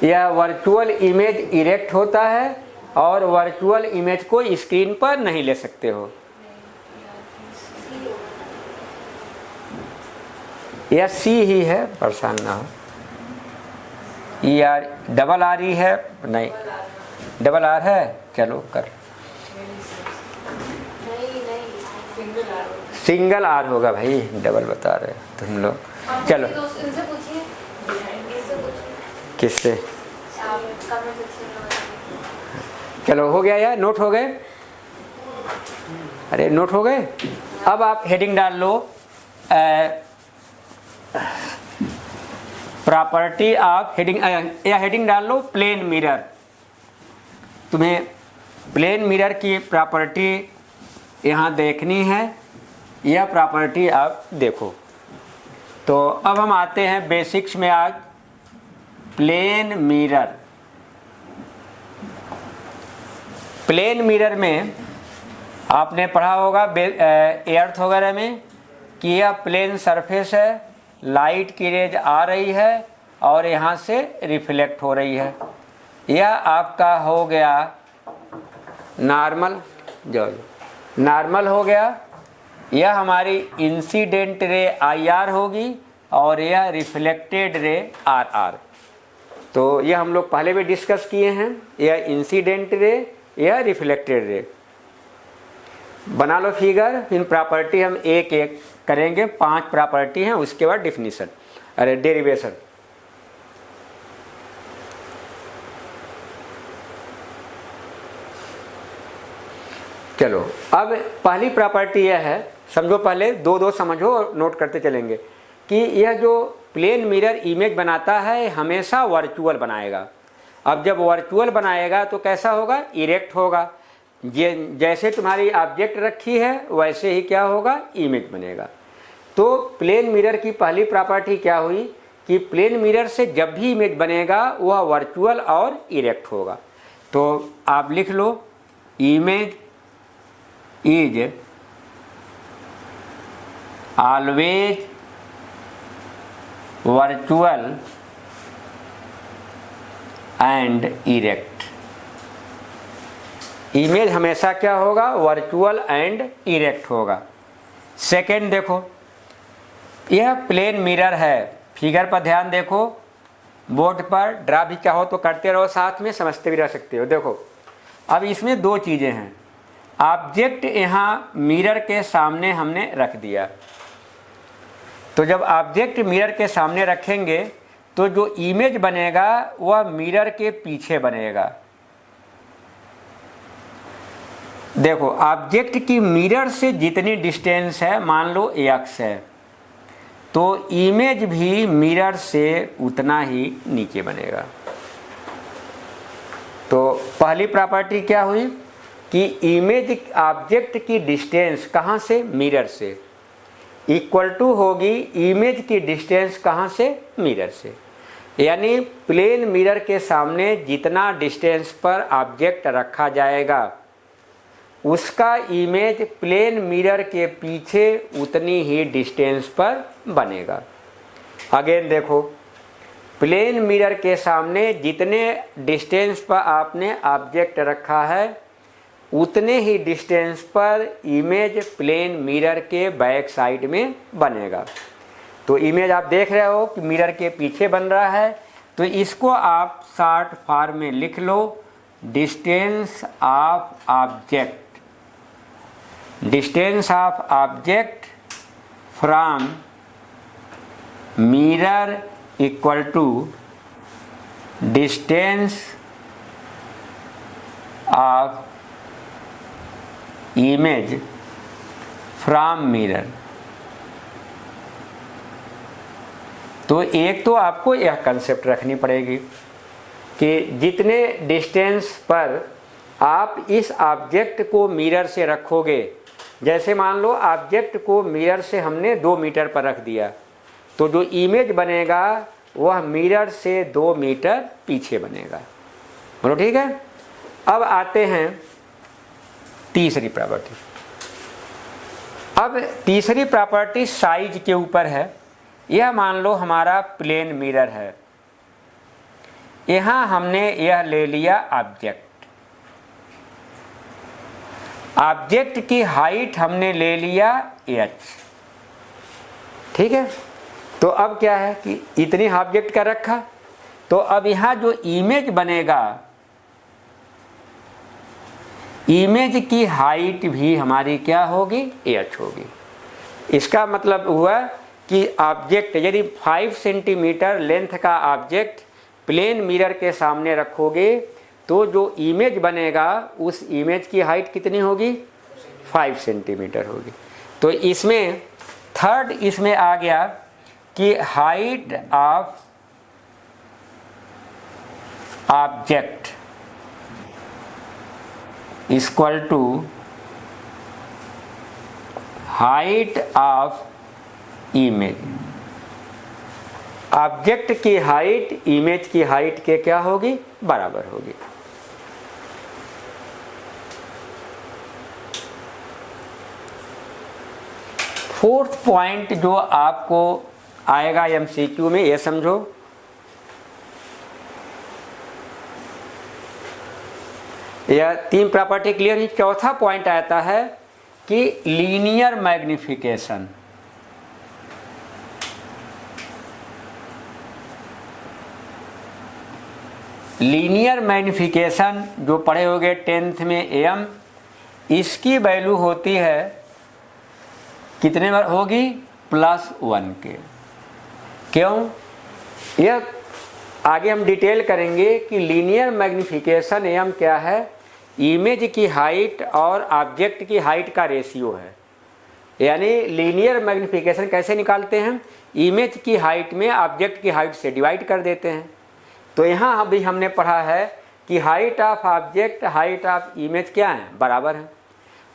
यह वर्चुअल इमेज इरेक्ट होता है और वर्चुअल इमेज को स्क्रीन पर नहीं ले सकते हो। यह सी ही है, परेशान ना हो। ई आर डबल आर ही है, नहीं डबल आर है। चलो कर, सिंगल आर होगा भाई, डबल बता रहे तुम लोग। चलो किससे, चलो हो गया यार, नोट हो गए। अरे नोट हो गए। अब आप हेडिंग डाल लो, प्रॉपर्टी ऑफ हेडिंग, या हेडिंग डाल लो प्लेन मिरर। तुम्हें प्लेन मिरर की प्रॉपर्टी यहाँ देखनी है, यह प्रॉपर्टी आप देखो। तो अब हम आते हैं बेसिक्स में आज। प्लेन मिरर, प्लेन मिरर में आपने पढ़ा होगा एर्थ वगैरह में कि यह प्लेन सरफेस है, लाइट की रेज आ रही है और यहाँ से रिफ्लेक्ट हो रही है। यह आपका हो गया नॉर्मल, जो नॉर्मल हो गया। यह हमारी इंसिडेंट रे IR होगी और यह रिफ्लेक्टेड रे RR। तो यह हम लोग पहले भी डिस्कस किए हैं, यह इंसिडेंट रे, यह रिफ्लेक्टेड रे। बना लो फिगर, इन प्रॉपर्टी हम एक एक करेंगे, 5 प्रॉपर्टी हैं, उसके बाद डिफिनीशन, अरे डेरिवेशन। चलो अब पहली प्रॉपर्टी यह है, समझो पहले दो दो समझो और नोट करते चलेंगे कि यह जो प्लेन मिरर इमेज बनाता है हमेशा वर्चुअल बनाएगा। अब जब वर्चुअल बनाएगा तो कैसा होगा, इरेक्ट होगा। जैसे तुम्हारी ऑब्जेक्ट रखी है वैसे ही क्या होगा, इमेज बनेगा। तो प्लेन मिरर की पहली प्रॉपर्टी क्या हुई कि प्लेन मिरर से जब भी इमेज बनेगा वह वर्चुअल और इरेक्ट होगा। तो आप लिख लो, image is always virtual and erect. Image हमेशा क्या होगा, वर्चुअल एंड इरेक्ट होगा। सेकेंड देखो, यह प्लेन मिरर है, फिगर पर ध्यान देखो, बोर्ड पर ड्रा भी चाहो तो करते रहो, साथ में समझते भी रह सकते हो। देखो अब इसमें दो चीज़ें हैं, ऑब्जेक्ट यहाँ मिरर के सामने हमने रख दिया। तो जब ऑब्जेक्ट मिरर के सामने रखेंगे तो जो इमेज बनेगा वह मिरर के पीछे बनेगा। देखो ऑब्जेक्ट की मिरर से जितनी डिस्टेंस है, मान लो x है, तो इमेज भी मिरर से उतना ही नीचे बनेगा। तो पहली प्रॉपर्टी क्या हुई कि इमेज ऑब्जेक्ट की डिस्टेंस कहाँ से, मिरर से, इक्वल टू होगी इमेज की डिस्टेंस कहाँ से, मिरर से। यानी प्लेन मिरर के सामने जितना डिस्टेंस पर ऑब्जेक्ट रखा जाएगा उसका इमेज प्लेन मिरर के पीछे उतनी ही डिस्टेंस पर बनेगा। अगेन देखो, प्लेन मिरर के सामने जितने डिस्टेंस पर आपने ऑब्जेक्ट रखा है उतने ही डिस्टेंस पर इमेज प्लेन मिरर के बैक साइड में बनेगा। तो इमेज आप देख रहे हो कि मिरर के पीछे बन रहा है, तो इसको आप शॉर्ट फॉर्म में लिख लो, distance of object, distance of object from mirror equal to distance of image from mirror. तो एक तो आपको यह कंसेप्ट रखनी पड़ेगी कि जितने डिस्टेंस पर आप इस ऑब्जेक्ट को मिरर से रखोगे, जैसे मान लो ऑब्जेक्ट को मिरर से हमने 2 मीटर पर रख दिया, तो जो इमेज बनेगा वह मिरर से 2 मीटर पीछे बनेगा। बोलो ठीक है। अब आते हैं तीसरी प्रॉपर्टी। अब तीसरी प्रॉपर्टी साइज के ऊपर है। यह मान लो हमारा प्लेन मिरर है, यहाँ हमने यह ले लिया ऑब्जेक्ट, ऑब्जेक्ट की हाइट हमने ले लिया h, ठीक है। तो अब क्या है कि इतनी ऑब्जेक्ट का रखा, तो अब यहाँ जो इमेज बनेगा, इमेज की हाइट भी हमारी क्या होगी, h होगी। इसका मतलब हुआ कि ऑब्जेक्ट यदि 5 सेंटीमीटर लेंथ का ऑब्जेक्ट प्लेन मिरर के सामने रखोगे तो जो इमेज बनेगा उस इमेज की हाइट कितनी होगी, 5 सेंटीमीटर होगी। तो इसमें थर्ड इसमें आ गया कि height of object equal to height of image. Object की हाइट इमेज की हाइट के क्या होगी, बराबर होगी। फोर्थ पॉइंट जो आपको आएगा एमसीक्यू में, ये समझो, यह 3 प्रॉपर्टी क्लियर ही। चौथा पॉइंट आता है कि लीनियर मैग्निफिकेशन। लीनियर मैग्निफिकेशन जो पढ़े होंगे 10th में एम, इसकी वैल्यू होती है कितने बार होगी, +1 के। क्यों, यह आगे हम डिटेल करेंगे कि लीनियर मैग्निफिकेशन एम क्या है, इमेज की हाइट और ऑब्जेक्ट की हाइट का रेशियो है। यानी लीनियर मैग्निफिकेशन कैसे निकालते हैं, इमेज की हाइट में ऑब्जेक्ट की हाइट से डिवाइड कर देते हैं। तो यहाँ अभी हमने पढ़ा है कि height of object height of image क्या है, बराबर है।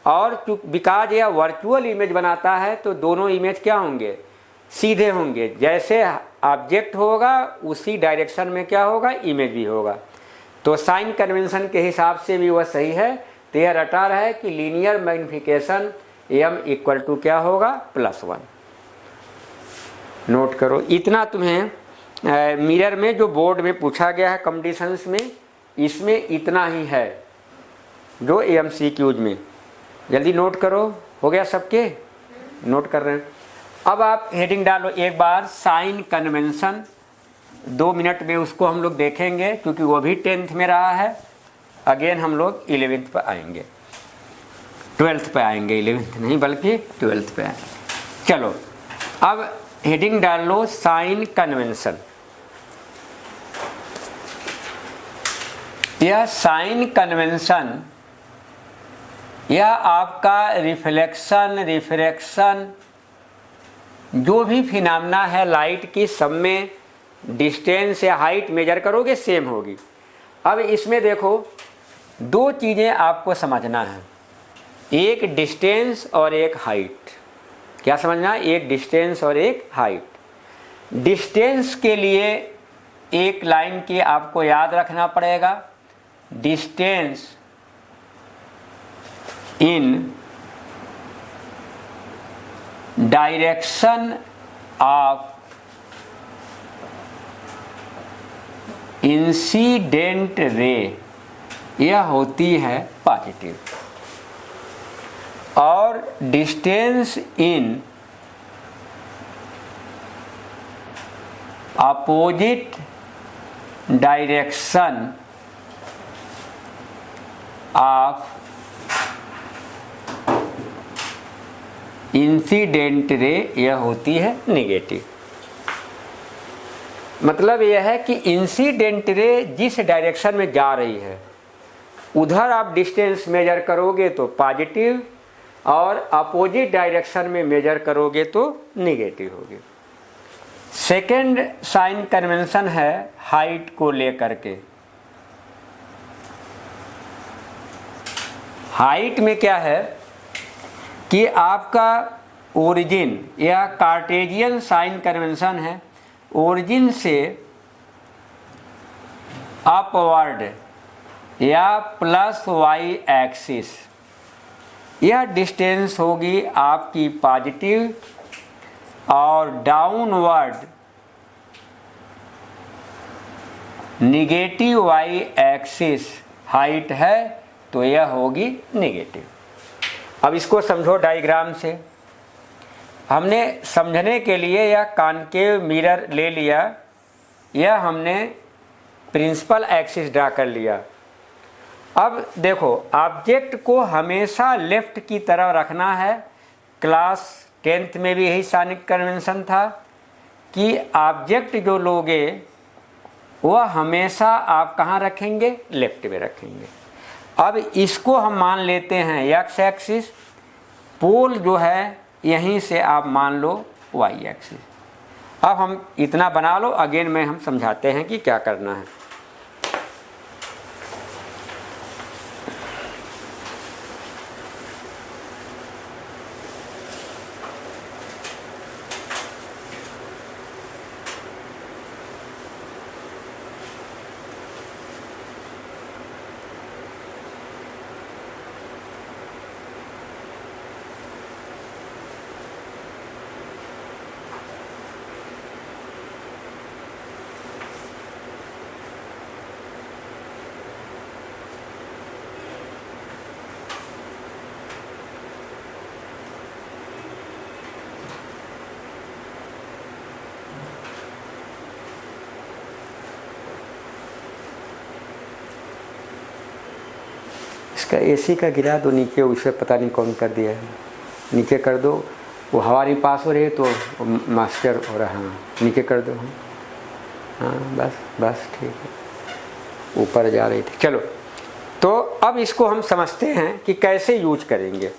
और बिकॉज यह वर्चुअल इमेज बनाता है तो दोनों इमेज क्या होंगे, सीधे होंगे। जैसे ऑब्जेक्ट होगा उसी डायरेक्शन में क्या होगा, इमेज भी होगा। तो साइन कन्वेंशन के हिसाब से भी वह सही है। तो यह रटा रहा है कि linear magnification M equal to क्या होगा, +1। नोट करो, इतना तुम्हें मिरर में जो बोर्ड में पूछा गया है कंडीशंस में, इसमें इतना ही है जो एमसीक्यूज में। जल्दी नोट करो, हो गया सबके, नोट कर रहे हैं। अब आप हेडिंग डालो एक बार, साइन कन्वेंशन। 2 मिनट में उसको हम लोग देखेंगे क्योंकि वो भी 10th में रहा है। अगेन हम लोग 11th पर आएंगे, 12th पे आएंगे, 11th नहीं बल्कि 12th पे आएंगे। चलो अब हेडिंग डाल लो साइन कन्वेंशन। यह साइन कन्वेंशन यह आपका रिफ्लेक्शन जो भी फिनोमेना है लाइट की, सब में डिस्टेंस या हाइट मेजर करोगे सेम होगी। अब इसमें देखो 2 चीज़ें आपको समझना है, एक डिस्टेंस और एक हाइट। क्या समझना, एक डिस्टेंस और एक हाइट। डिस्टेंस के लिए एक लाइन की आपको याद रखना पड़ेगा, distance in direction of incident ray, यह होती है पॉजिटिव। और distance in opposite direction of incident ray, यह होती है नेगेटिव। मतलब यह है कि इंसिडेंट रे जिस डायरेक्शन में जा रही है उधर आप डिस्टेंस मेजर करोगे तो पॉजिटिव, और अपोजिट डायरेक्शन में मेजर करोगे तो नेगेटिव होगी। सेकेंड साइन कन्वेंशन है हाइट को लेकर के। हाइट में क्या है कि आपका ओरिजिन, यह कार्टेशियन साइन कन्वेंशन है, ओरिजिन से अपवर्ड या +y एक्सिस, यह डिस्टेंस होगी आपकी पॉजिटिव, और downward negative y axis height है तो यह होगी नेगेटिव। अब इसको समझो डायग्राम से। हमने समझने के लिए यह कॉनकेव मिरर ले लिया, यह हमने प्रिंसिपल एक्सिस ड्रा कर लिया। अब देखो ऑब्जेक्ट को हमेशा लेफ्ट की तरफ रखना है। क्लास 10th में भी यही साइन कन्वेंशन था कि ऑब्जेक्ट जो लोगे वह हमेशा आप कहाँ रखेंगे, लेफ्ट में रखेंगे। अब इसको हम मान लेते हैं एक्स एक्सिस, पोल जो है यहीं से आप मान लो वाई एक्सिस। अब हम इतना बना लो, अगेन में हम समझाते हैं कि क्या करना है। इसका एसी का गिरा दो नीचे, उसे पता नहीं कौन कर दिया है, नीचे कर दो, वो हवा नहीं पास हो रही है तो मास्टर हो रहा है। हाँ नीचे कर दो। हाँ बस बस ठीक है, ऊपर जा रही थी। चलो तो अब इसको हम समझते हैं कि कैसे यूज करेंगे।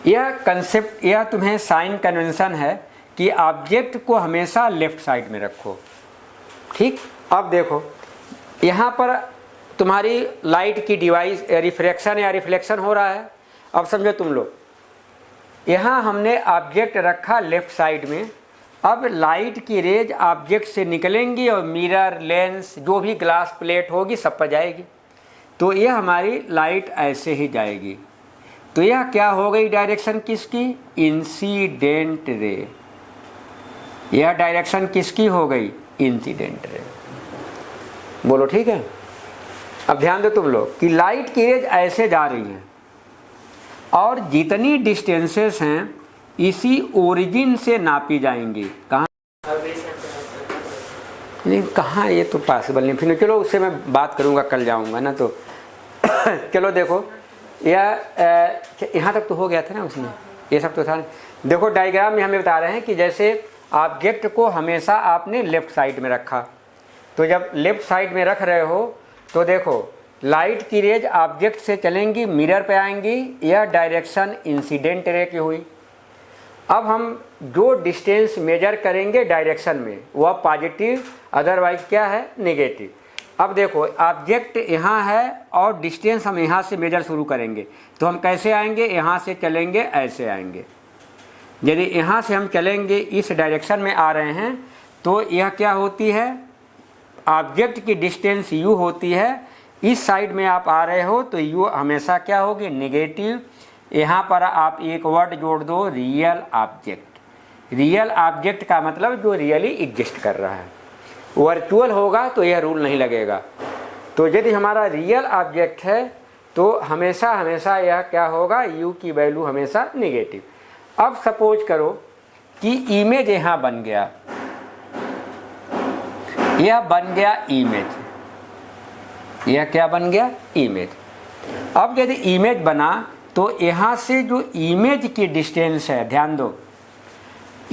यह कंसेप्ट, यह तुम्हें साइन कन्वेंशन है कि ऑब्जेक्ट को हमेशा लेफ्ट साइड में रखो। ठीक, अब देखो यहाँ पर तुम्हारी लाइट की डिवाइस रिफ्रैक्शन या रिफ्लेक्शन हो रहा है। अब समझो तुम लोग, यहाँ हमने ऑब्जेक्ट रखा लेफ्ट साइड में, अब लाइट की रेज ऑब्जेक्ट से निकलेंगी और मिरर, लेंस, जो भी ग्लास प्लेट होगी सब पर जाएगी। तो यह हमारी लाइट ऐसे ही जाएगी। तो यह क्या हो गई डायरेक्शन किसकी? Incident ray. यह डायरेक्शन किसकी हो गई? Incident ray. बोलो ठीक है। अब ध्यान दो तुम लोग कि लाइट की रेज ऐसे जा रही है और जितनी डिस्टेंसेस हैं इसी ओरिजिन से नापी जाएंगी। कहाँ नहीं, कहाँ, ये तो पॉसिबल नहीं। फिर चलो उससे मैं बात करूँगा, कल जाऊँगा ना तो चलो देखो, यहाँ तक तो हो गया था ना उसमें, ये सब तो था। देखो डायग्राम में हमें बता रहे हैं कि जैसे ऑब्जेक्ट को हमेशा आपने लेफ्ट साइड में रखा, तो जब लेफ्ट साइड में रख रहे हो तो देखो लाइट की रेज ऑब्जेक्ट से चलेंगी, मिरर पे आएंगी, यह डायरेक्शन इंसिडेंट रे की हुई। अब हम जो डिस्टेंस मेजर करेंगे डायरेक्शन में वह पॉजिटिव, अदरवाइज क्या है? नेगेटिव। अब देखो ऑब्जेक्ट यहाँ है और डिस्टेंस हम यहाँ से मेजर शुरू करेंगे, तो हम कैसे आएंगे? यहाँ से चलेंगे, ऐसे आएंगे। यदि यहाँ से हम चलेंगे, इस डायरेक्शन में आ रहे हैं, तो यह क्या होती है? ऑब्जेक्ट की डिस्टेंस u होती है। इस साइड में आप आ रहे हो तो u हमेशा क्या होगी? नेगेटिव। यहाँ पर आप एक वर्ड जोड़ दो, रियल ऑब्जेक्ट। रियल ऑब्जेक्ट का मतलब जो रियली एग्जिस्ट कर रहा है। वर्चुअल होगा तो यह रूल नहीं लगेगा। तो यदि हमारा रियल ऑब्जेक्ट है तो हमेशा हमेशा यह क्या होगा? u की वैल्यू हमेशा नेगेटिव। अब सपोज करो कि इमेज यहाँ बन गया, यह बन गया इमेज। यह क्या बन गया? इमेज। अब यदि इमेज बना तो यहाँ से जो इमेज की डिस्टेंस है, ध्यान दो,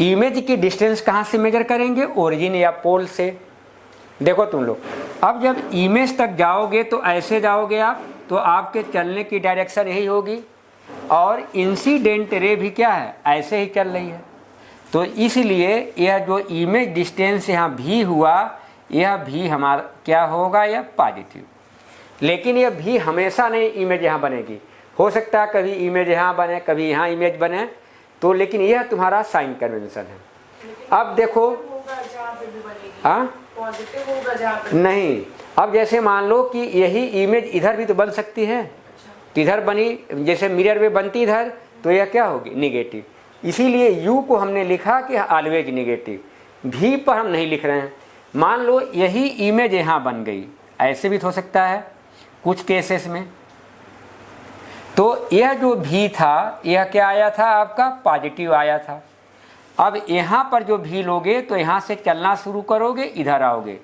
इमेज की डिस्टेंस कहाँ से मेजर करेंगे? ओरिजिन या पोल से। देखो तुम लोग, अब जब इमेज तक जाओगे तो ऐसे जाओगे आप, तो आपके चलने की डायरेक्शन यही होगी, और इंसिडेंट रे भी क्या है? ऐसे ही चल रही है। तो इसलिए यह जो इमेज डिस्टेंस यहाँ भी हुआ, यह भी हमारा क्या होगा? यह पॉजिटिव। लेकिन यह भी हमेशा नहीं इमेज यहाँ बनेगी। हो सकता है कभी इमेज यहाँ बने, कभी यहाँ इमेज बने, तो लेकिन यह तुम्हारा साइन कन्वेंशन है। अब देखो, हाँ पॉजिटिव होगा जहाँ पे नहीं, अब जैसे मान लो कि यही इमेज इधर भी तो बन सकती है, तो इधर बनी, जैसे मिरर में बनती इधर, तो यह क्या होगी? निगेटिव। इसीलिए u को हमने लिखा कि ऑलवेज निगेटिव। भी पर हम नहीं लिख रहे हैं। मान लो यही इमेज यहाँ बन गई, ऐसे भी हो सकता है कुछ केसेस में। तो यह जो भी था, यह क्या आया था? आपका पॉजिटिव आया था। अब यहाँ पर जो भी लोगे तो यहाँ से चलना शुरू करोगे, इधर आओगे,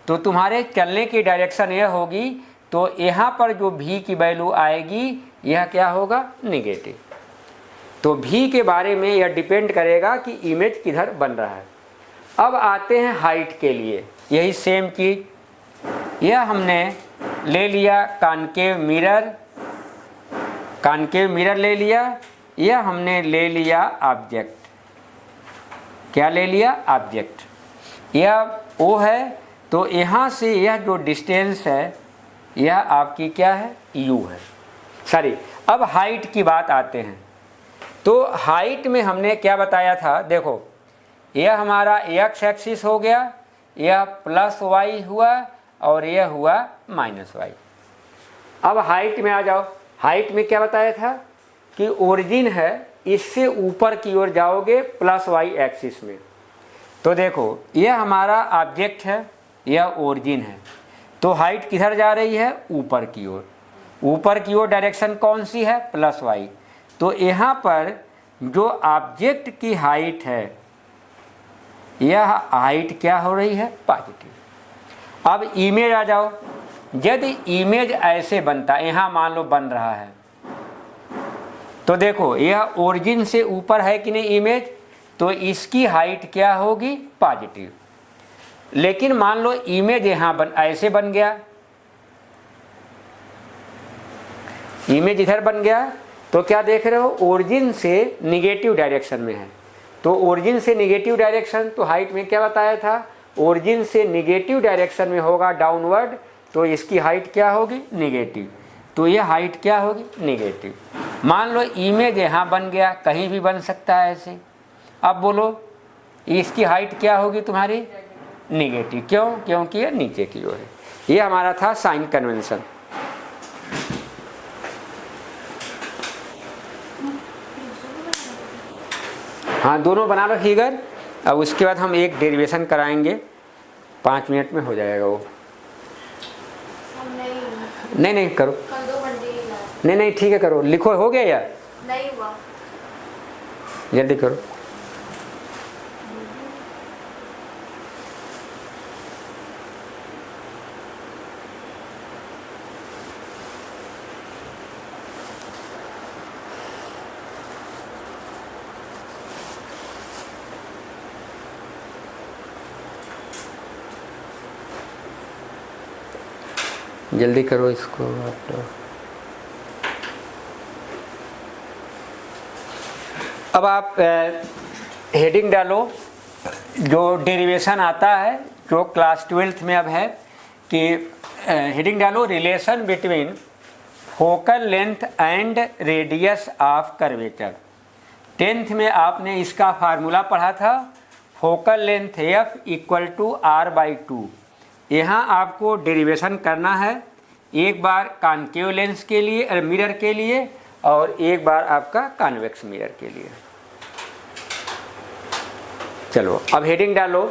तो तुम्हारे चलने की डायरेक्शन यह होगी। तो यहाँ पर जो भी की वैल्यू आएगी, यह क्या होगा? नेगेटिव। तो भी के बारे में यह डिपेंड करेगा कि इमेज किधर बन रहा है। अब आते हैं हाइट के लिए, यही सेम चीज। यह हमने ले लिया कॉनकेव मिरर, कॉनकेव मिरर ले लिया। यह हमने ले लिया ऑब्जेक्ट। क्या ले लिया? ऑब्जेक्ट। यह ओ है, तो यहाँ से यह जो डिस्टेंस है यह आपकी क्या है? u है। सॉरी, अब हाइट की बात आते हैं। तो हाइट में हमने क्या बताया था? देखो यह हमारा x एक्सिस हो गया, यह प्लस y हुआ और यह हुआ माइनस y। अब हाइट में आ जाओ। हाइट में क्या बताया था कि ओरिजिन है, इससे ऊपर की ओर जाओगे प्लस y एक्सिस में। तो देखो यह हमारा ऑब्जेक्ट है, यह ओरिजिन है, तो हाइट किधर जा रही है? ऊपर की ओर। ऊपर की ओर डायरेक्शन कौन सी है? Plus y। तो यहाँ पर जो ऑब्जेक्ट की हाइट है, यह हाइट क्या हो रही है? पॉजिटिव। अब इमेज आ जाओ। यदि इमेज ऐसे बनता, यहाँ मान लो बन रहा है, तो देखो यह ओरिजिन से ऊपर है कि नहीं इमेज, तो इसकी हाइट क्या होगी, पॉजिटिव। लेकिन मान लो इमेज यहाँ ऐसे बन गया, इमेज इधर बन गया, तो क्या देख रहे हो, ओरिजिन से निगेटिव डायरेक्शन में है। तो ओरिजिन से निगेटिव डायरेक्शन, तो हाइट में क्या बताया था, ओरिजिन से निगेटिव डायरेक्शन में होगा डाउनवर्ड, तो इसकी हाइट क्या होगी, निगेटिव। तो ये हाइट क्या होगी, निगेटिव। मान लो इमेज यहाँ बन गया, कहीं भी बन सकता है ऐसे। अब बोलो इसकी हाइट क्या होगी तुम्हारी, निगेटिव। क्यों, क्योंकि ये नीचे की ओर है। ये हमारा था साइन कन्वेंशन। हाँ, दोनों बना लो फिगर। अब उसके बाद हम एक डेरिवेशन कराएंगे, 5 मिनट में हो जाएगा वो। नहीं करो, नहीं ठीक है, करो, लिखो। हो गया यार, नहीं हुआ, जल्दी करो। जल्दी करो इसको आप लोग। अब आप हेडिंग डालो, जो डेरिवेशन आता है जो क्लास 12th में अब है, कि हेडिंग डालो relation between focal length and radius of curvature. 10th में आपने इसका फार्मूला पढ़ा था, फोकल लेंथ F = R/2। यहाँ आपको डेरिवेशन करना है, एक बार कॉन्केव लेंस के लिए, मिरर के लिए, और एक बार आपका कॉन्वेक्स मिरर के लिए। चलो अब हेडिंग डालो,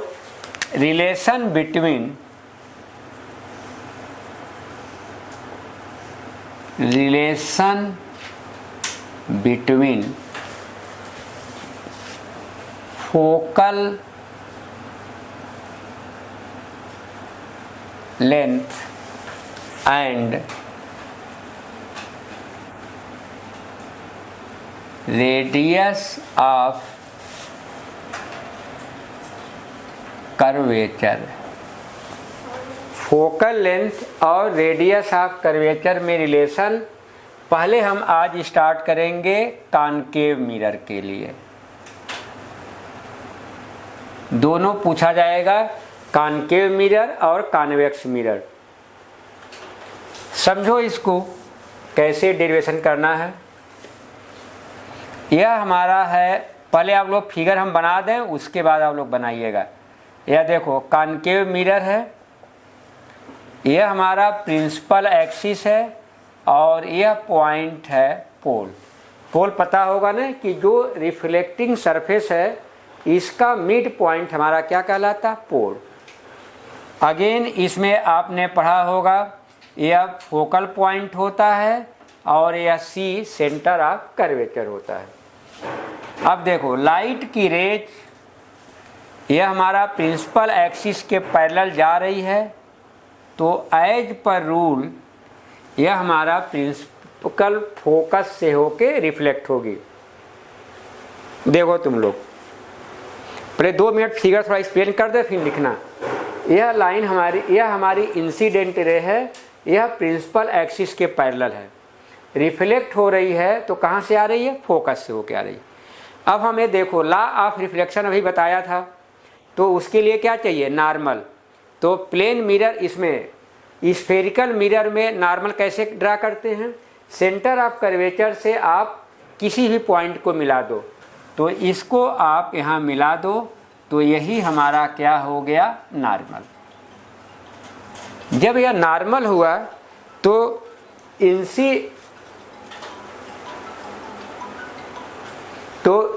relation between focal length and radius of curvature. Focal length और रेडियस ऑफ कर्वेचर में रिलेशन पहले हम आज स्टार्ट करेंगे कॉनकेव मिरर के लिए। दोनों पूछा जाएगा, कॉनकेव मिरर और कॉन्वेक्स मिरर। समझो इसको कैसे डेरिवेशन करना है। यह हमारा है, पहले आप लोग फिगर हम बना दें, उसके बाद आप लोग बनाइएगा। यह देखो कॉनकेव मिरर है, यह हमारा प्रिंसिपल एक्सिस है, और यह पॉइंट है पोल। पोल पता होगा ना कि जो रिफ्लेक्टिंग सरफेस है, इसका मिड पॉइंट हमारा क्या कहलाता, पोल। अगेन इसमें आपने पढ़ा होगा, यह फोकल पॉइंट होता है और यह C सेंटर ऑफ कर्वेचर होता है। अब देखो लाइट की रेज, यह हमारा प्रिंसिपल एक्सिस के पैरेलल जा रही है, तो एज पर रूल यह हमारा प्रिंसिपल फोकस से होके रिफ्लेक्ट होगी। देखो तुम लोग, पहले 2 मिनट फिगर थोड़ा एक्सप्लेन कर दे, फिर लिखना। यह लाइन हमारी, यह हमारी इंसिडेंट रे है, यह प्रिंसिपल एक्सिस के पैरेलल है, रिफ्लेक्ट हो रही है, तो कहाँ से आ रही है, फोकस से होके आ रही है। अब हमें देखो लॉ ऑफ रिफ्लेक्शन अभी बताया था, तो उसके लिए क्या चाहिए, नॉर्मल। तो प्लेन मिरर, इसमें स्फेरिकल मिरर में नॉर्मल कैसे ड्रा करते हैं, सेंटर ऑफ कर्वेचर से आप किसी भी पॉइंट को मिला दो, तो इसको आप यहाँ मिला दो, तो यही हमारा क्या हो गया, नॉर्मल। जब यह नॉर्मल हुआ तो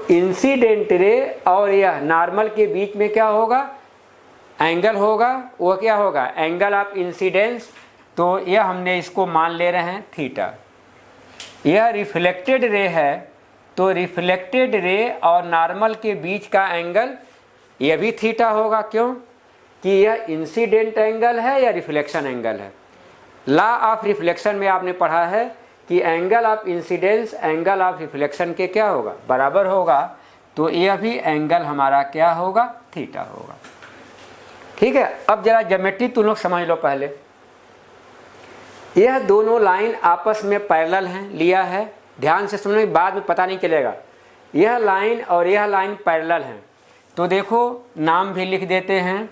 इंसिडेंट रे और यह नॉर्मल के बीच में क्या होगा, एंगल होगा। वो क्या होगा, एंगल ऑफ इंसिडेंस। तो यह हमने इसको मान ले रहे हैं थीटा। यह रिफ्लेक्टेड रे है, तो रिफ्लेक्टेड रे और नॉर्मल के बीच का एंगल यह भी थीटा होगा। क्यों कि यह इंसिडेंट एंगल है या रिफ्लेक्शन एंगल है। लॉ ऑफ रिफ्लेक्शन में आपने पढ़ा है कि angle of incidence angle of reflection के क्या होगा, बराबर होगा। तो यह भी एंगल हमारा क्या होगा, थीटा होगा। ठीक है, अब जरा ज्योमेट्री तुम लोग समझ लो पहले। यह दोनों लाइन आपस में पैरेलल हैं, लिया है, ध्यान से समझो, बाद में पता नहीं चलेगा। यह लाइन और यह लाइन पैरेलल हैं, तो देखो नाम भी लिख देते हैं।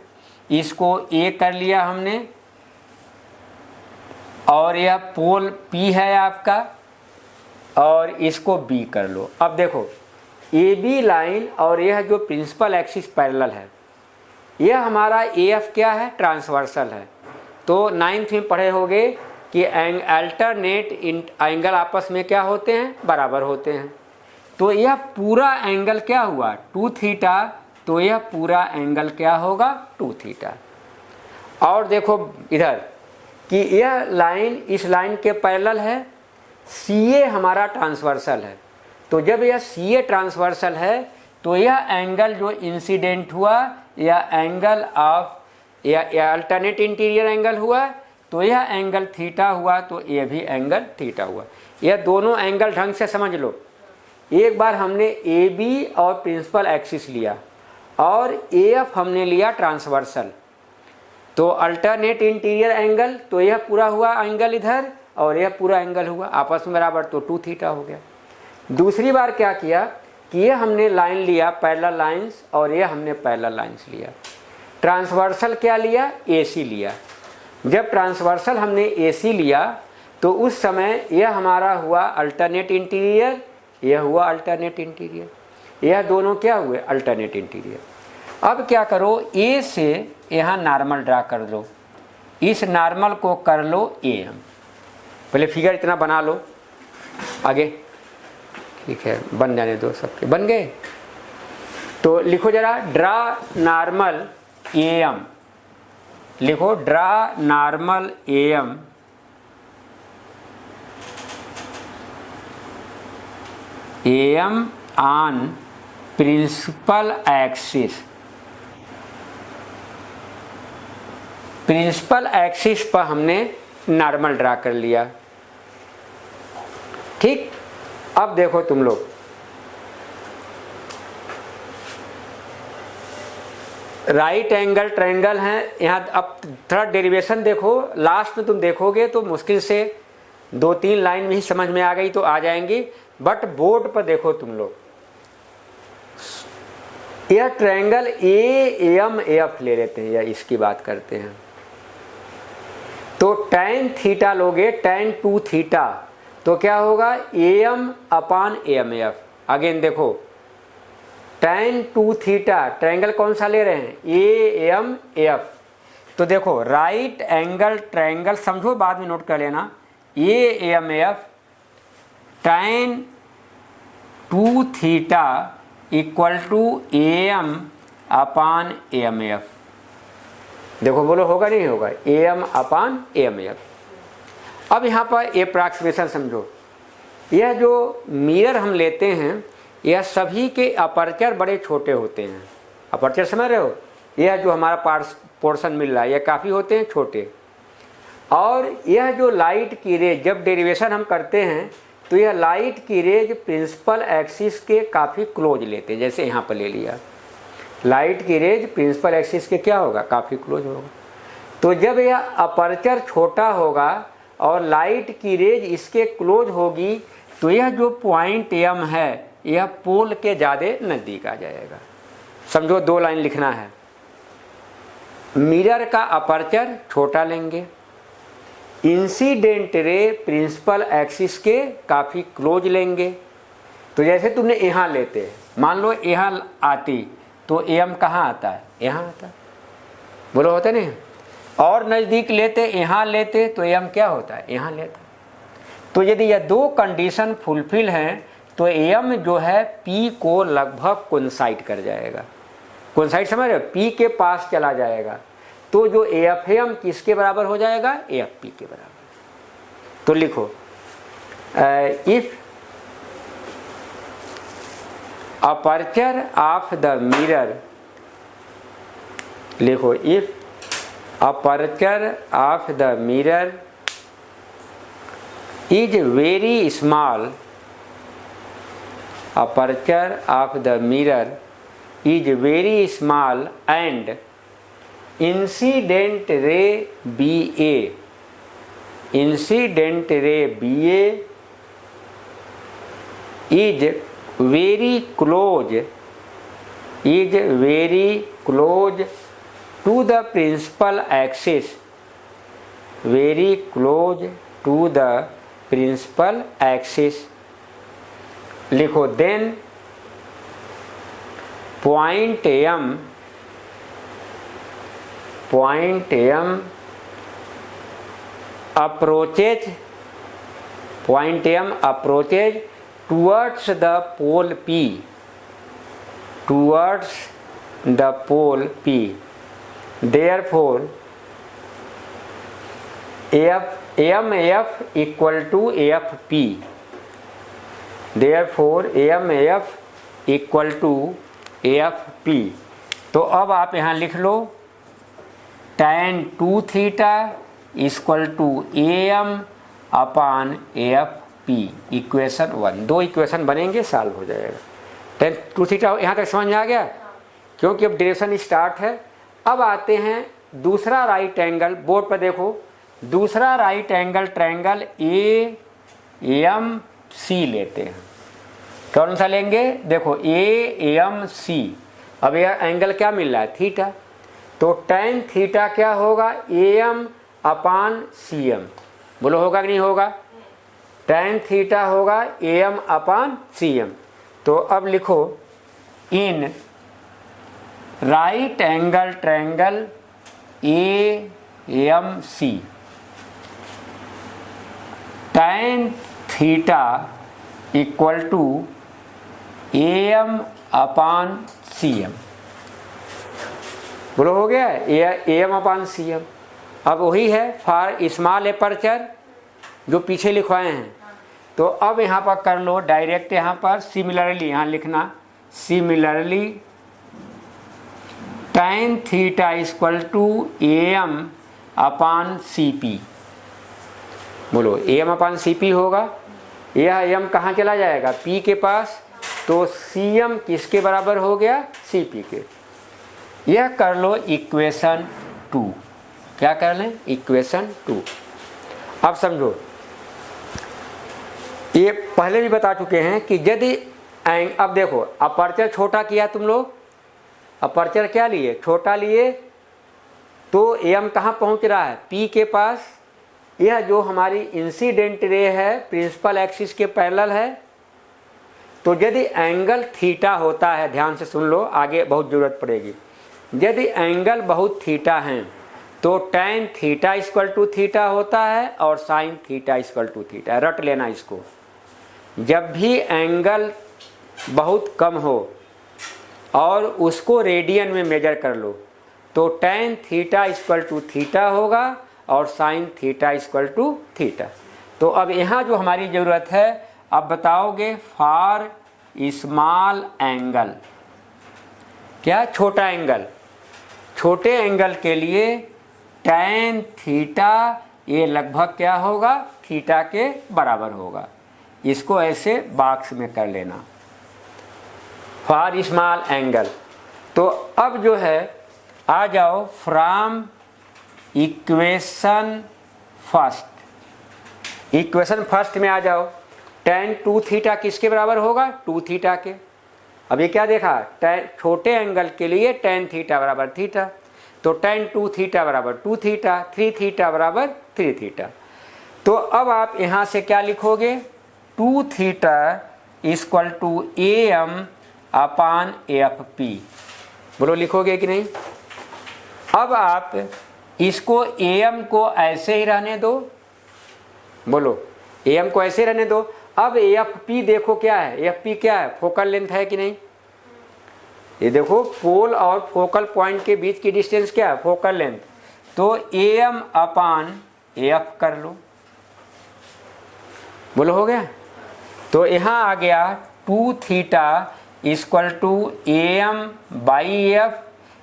इसको ए कर लिया हमने, और यह पोल पी है आपका, और इसको बी कर लो। अब देखो ए बी लाइन और यह जो प्रिंसिपल एक्सिस पैरेलल है, यह हमारा ए एफ क्या है, ट्रांसवर्सल है। तो 9th में पढ़े होंगे कि अल्टरनेट एंगल आपस में क्या होते हैं, बराबर होते हैं। तो यह पूरा एंगल क्या हुआ, 2 थीटा, तो यह पूरा एंगल क्या होगा, 2 थीटा। और देखो इधर कि यह लाइन इस लाइन के पैरेलल है, सी ए हमारा ट्रांसवर्सल है। तो जब यह सी ए ट्रांसवर्सल है तो यह एंगल जो इंसिडेंट हुआ, यह एंगल ऑफ या अल्टरनेट इंटीरियर एंगल हुआ, तो यह एंगल थीटा हुआ, तो यह भी एंगल थीटा हुआ। यह दोनों एंगल ढंग से समझ लो। एक बार हमने ए बी और प्रिंसिपल एक्सिस लिया, और ए एफ हमने लिया ट्रांसवर्सल, तो अल्टरनेट इंटीरियर एंगल, तो यह पूरा हुआ एंगल इधर, और यह पूरा एंगल हुआ आपस में बराबर, तो 2 थीटा हो गया। दूसरी बार क्या किया कि यह हमने लाइन लिया पैरेलल लाइंस, और यह हमने पैरेलल लाइंस लिया। ट्रांसवर्सल क्या लिया, एसी लिया। जब ट्रांसवर्सल हमने एसी लिया तो उस समय यह हमारा हुआ अल्टरनेट इंटीरियर, यह हुआ अल्टरनेट इंटीरियर, यह दोनों क्या हुए, अल्टरनेट इंटीरियर। अब क्या करो, ए से यहाँ नॉर्मल ड्रा कर लो, इस नॉर्मल को कर लो ए एम। पहले फिगर इतना बना लो आगे, ठीक है, बन जाने दो, सबके बन गए। तो लिखो जरा, ड्रा नॉर्मल ए एम, लिखो draw normal A M on principal axis. Principal axis पर हमने नॉर्मल ड्रा कर लिया। ठीक, अब देखो तुम लोग, राइट एंगल ट्रायंगल है यहाँ। अब थोड़ा डेरिवेशन देखो, लास्ट में तुम देखोगे तो मुश्किल से 2-3 लाइन में ही समझ में आ गई तो आ जाएंगी, बट बोर्ड पर देखो तुम लोग। यह ट्रायंगल ए एम एफ ले लेते हैं, या इसकी बात करते हैं, तो tan थीटा लोगे, tan 2 थीटा, तो क्या होगा, A M upon A M F. Again देखो tan 2 थीटा, ट्रायंगल कौन सा ले रहे हैं, ए एम एफ। तो देखो राइट एंगल ट्रायंगल समझो, बाद में नोट कर लेना, A M F tan 2 theta equal to A M upon A M F. देखो बोलो होगा नहीं होगा, A M upon A M F. अब यहाँ पर एप्रोक्सीमेशन समझो, यह जो मिरर हम लेते हैं, यह सभी के अपर्चर बड़े छोटे होते हैं। अपर्चर समझ रहे हो, यह जो हमारा पोर्शन मिल रहा है, यह काफ़ी होते हैं छोटे। और यह जो लाइट की रेज, जब डेरिवेशन हम करते हैं तो यह लाइट की रेज प्रिंसिपल एक्सिस के काफ़ी क्लोज लेते हैं। जैसे यहाँ पर ले लिया, लाइट की रेज प्रिंसिपल एक्सिस के क्या होगा, काफ़ी क्लोज होगा। तो जब यह अपर्चर छोटा होगा और लाइट की रेज इसके क्लोज होगी, तो यह जो पॉइंट एम है, यह पोल के ज़्यादा नज़दीक आ जाएगा। समझो 2 लाइन लिखना है, मिरर का अपर्चर छोटा लेंगे, इंसिडेंट रे प्रिंसिपल एक्सिस के काफ़ी क्लोज लेंगे। तो जैसे तुमने यहाँ लेते, मान लो यहाँ आती, तो एम कहाँ आता है, यहाँ आता, बोलो होता नहीं। और नज़दीक लेते, यहाँ लेते, तो एम क्या होता है, यहाँ लेता। तो यदि यह 2 कंडीशन फुलफिल हैं तो एम जो है पी को लगभग कोइंसाइड कर जाएगा। कोइंसाइड समझ रहे हो, पी के पास चला जाएगा। तो जो ए एफ एम किसके बराबर हो जाएगा, ए एफ पी के बराबर। तो लिखो, if aperture of the mirror, लिखो if aperture of the mirror is very small. Aperture of the mirror is very small and incident ray BA is very close to the principal axis, very close to the principal axis. लिखो then point M approaches towards the pole P, therefore AMF equal to AFP, therefore AMF equal to AFP. तो अब आप यहाँ लिख लो tan 2 theta equal to AM upon AFP, equation 1। दो इक्वेशन बनेंगे, सॉल्व हो जाएगा। tan 2 थीटा यहाँ तक समझ में आ गया, क्योंकि अब डायरेक्शन स्टार्ट है। अब आते हैं दूसरा राइट एंगल, बोर्ड पर देखो, दूसरा राइट एंगल ट्रायंगल AMC लेते हैं। कौन सा लेंगे? देखो AMC। अब यह एंगल क्या मिल रहा है? थीटा। तो tan थीटा क्या होगा? AM upon CM। बोलो होगा कि नहीं होगा? tan थीटा होगा AM अपान CM। तो अब लिखो in right angle triangle AMC tan theta equal to AM upon CM। बोलो हो गया AM अपान CM। अब वही है फॉर स्मॉल एपर्चर जो पीछे लिखवाए हैं। तो अब यहाँ पर कर लो डायरेक्ट, यहाँ पर सिमिलरली यहाँ लिखना, similarly tan theta equal to AM upon CP। बोलो AM अपान CP होगा। यह M कहाँ चला जाएगा? P के पास। तो CM किसके बराबर हो गया? CP के। यह कर लो इक्वेशन 2। क्या कर लें? इक्वेशन 2। अब समझो, ये पहले भी बता चुके हैं कि यदि अब देखो अपर्चर छोटा किया तुम लोग, अपर्चर क्या लिए? छोटा लिए। तो AM कहाँ पहुँच रहा है? P के पास। यह जो हमारी इंसिडेंट रे है प्रिंसिपल एक्सिस के पैरेलल है। तो यदि एंगल थीटा होता है, ध्यान से सुन लो, आगे बहुत ज़रूरत पड़ेगी। यदि एंगल बहुत थीटा हैं तो tan theta equal to theta होता है और sin theta equal to theta. रट लेना इसको। जब भी एंगल बहुत कम हो और उसको रेडियन में मेजर कर लो तो tan theta equal to theta होगा और sin theta equal to theta. तो अब यहाँ जो हमारी ज़रूरत है, अब बताओगे फॉर स्मॉल एंगल। क्या? छोटा एंगल। छोटे एंगल के लिए tan थीटा ये लगभग क्या होगा? थीटा के बराबर होगा। इसको ऐसे बॉक्स में कर लेना, फॉर स्मॉल एंगल। तो अब जो है आ जाओ from equation first. Equation first में आ जाओ। tan 2 थीटा किसके बराबर होगा? 2 थीटा के। अब ये क्या देखा? छोटे एंगल के लिए tan थीटा बराबर थीटा। तो tan 2 थीटा बराबर 2 थीटा, 3 थीटा बराबर 3 थीटा। तो अब आप यहाँ से क्या लिखोगे? 2 theta equal to AM upon AFP। बोलो लिखोगे कि नहीं? अब आप इसको AM को ऐसे ही रहने दो। बोलो AM को ऐसे रहने दो। अब AFP देखो क्या है? AFP क्या है? फोकल लेंथ है कि नहीं? ये देखो पोल और फोकल पॉइंट के बीच की डिस्टेंस क्या है? Focal length. तो AM अपान AF कर लो। बोलो हो गया? तो यहाँ आ गया 2 theta equal to AM by AF,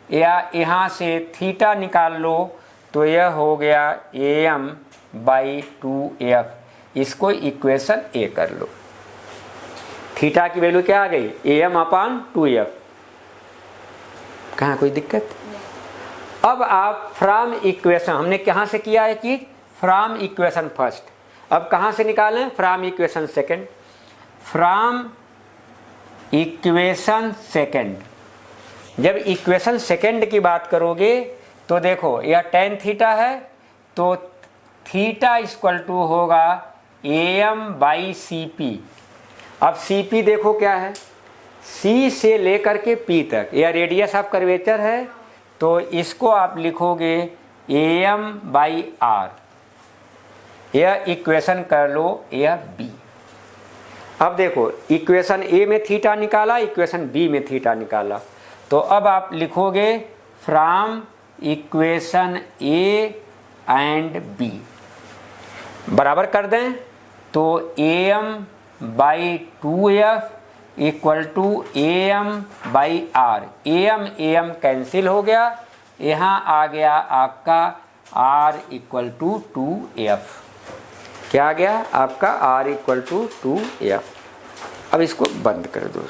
या यहाँ से थीटा निकाल लो तो यह हो गया AM बाई 2AF। इसको इक्वेशन ए कर लो। थीटा की वैल्यू क्या आ गई, AM/2F। कहाँ कोई दिक्कत? अब आप फ्रॉम इक्वेशन, हमने कहाँ से किया है कि फ्रॉम इक्वेशन फर्स्ट, अब कहाँ से निकालें, from equation second. From equation second, जब इक्वेशन सेकंड की बात करोगे तो देखो यह tan थीटा है, तो थीटा इक्वल टू होगा AM/CP। अब CP देखो क्या है, C से लेकर के P तक यह रेडियस ऑफ कर्वेचर है, तो इसको आप लिखोगे AM/R। यह इक्वेशन कर लो, यह B। अब देखो इक्वेशन ए में थीटा निकाला, इक्वेशन बी में थीटा निकाला, तो अब आप लिखोगे from equation A and B बराबर कर दें तो AM/2F equal to AM/R। AM cancel हो गया, यहाँ आ गया आपका R इक्वल टू 2F। क्या आ गया आपका R इक्वल टू 2F। अब इसको बंद कर दो।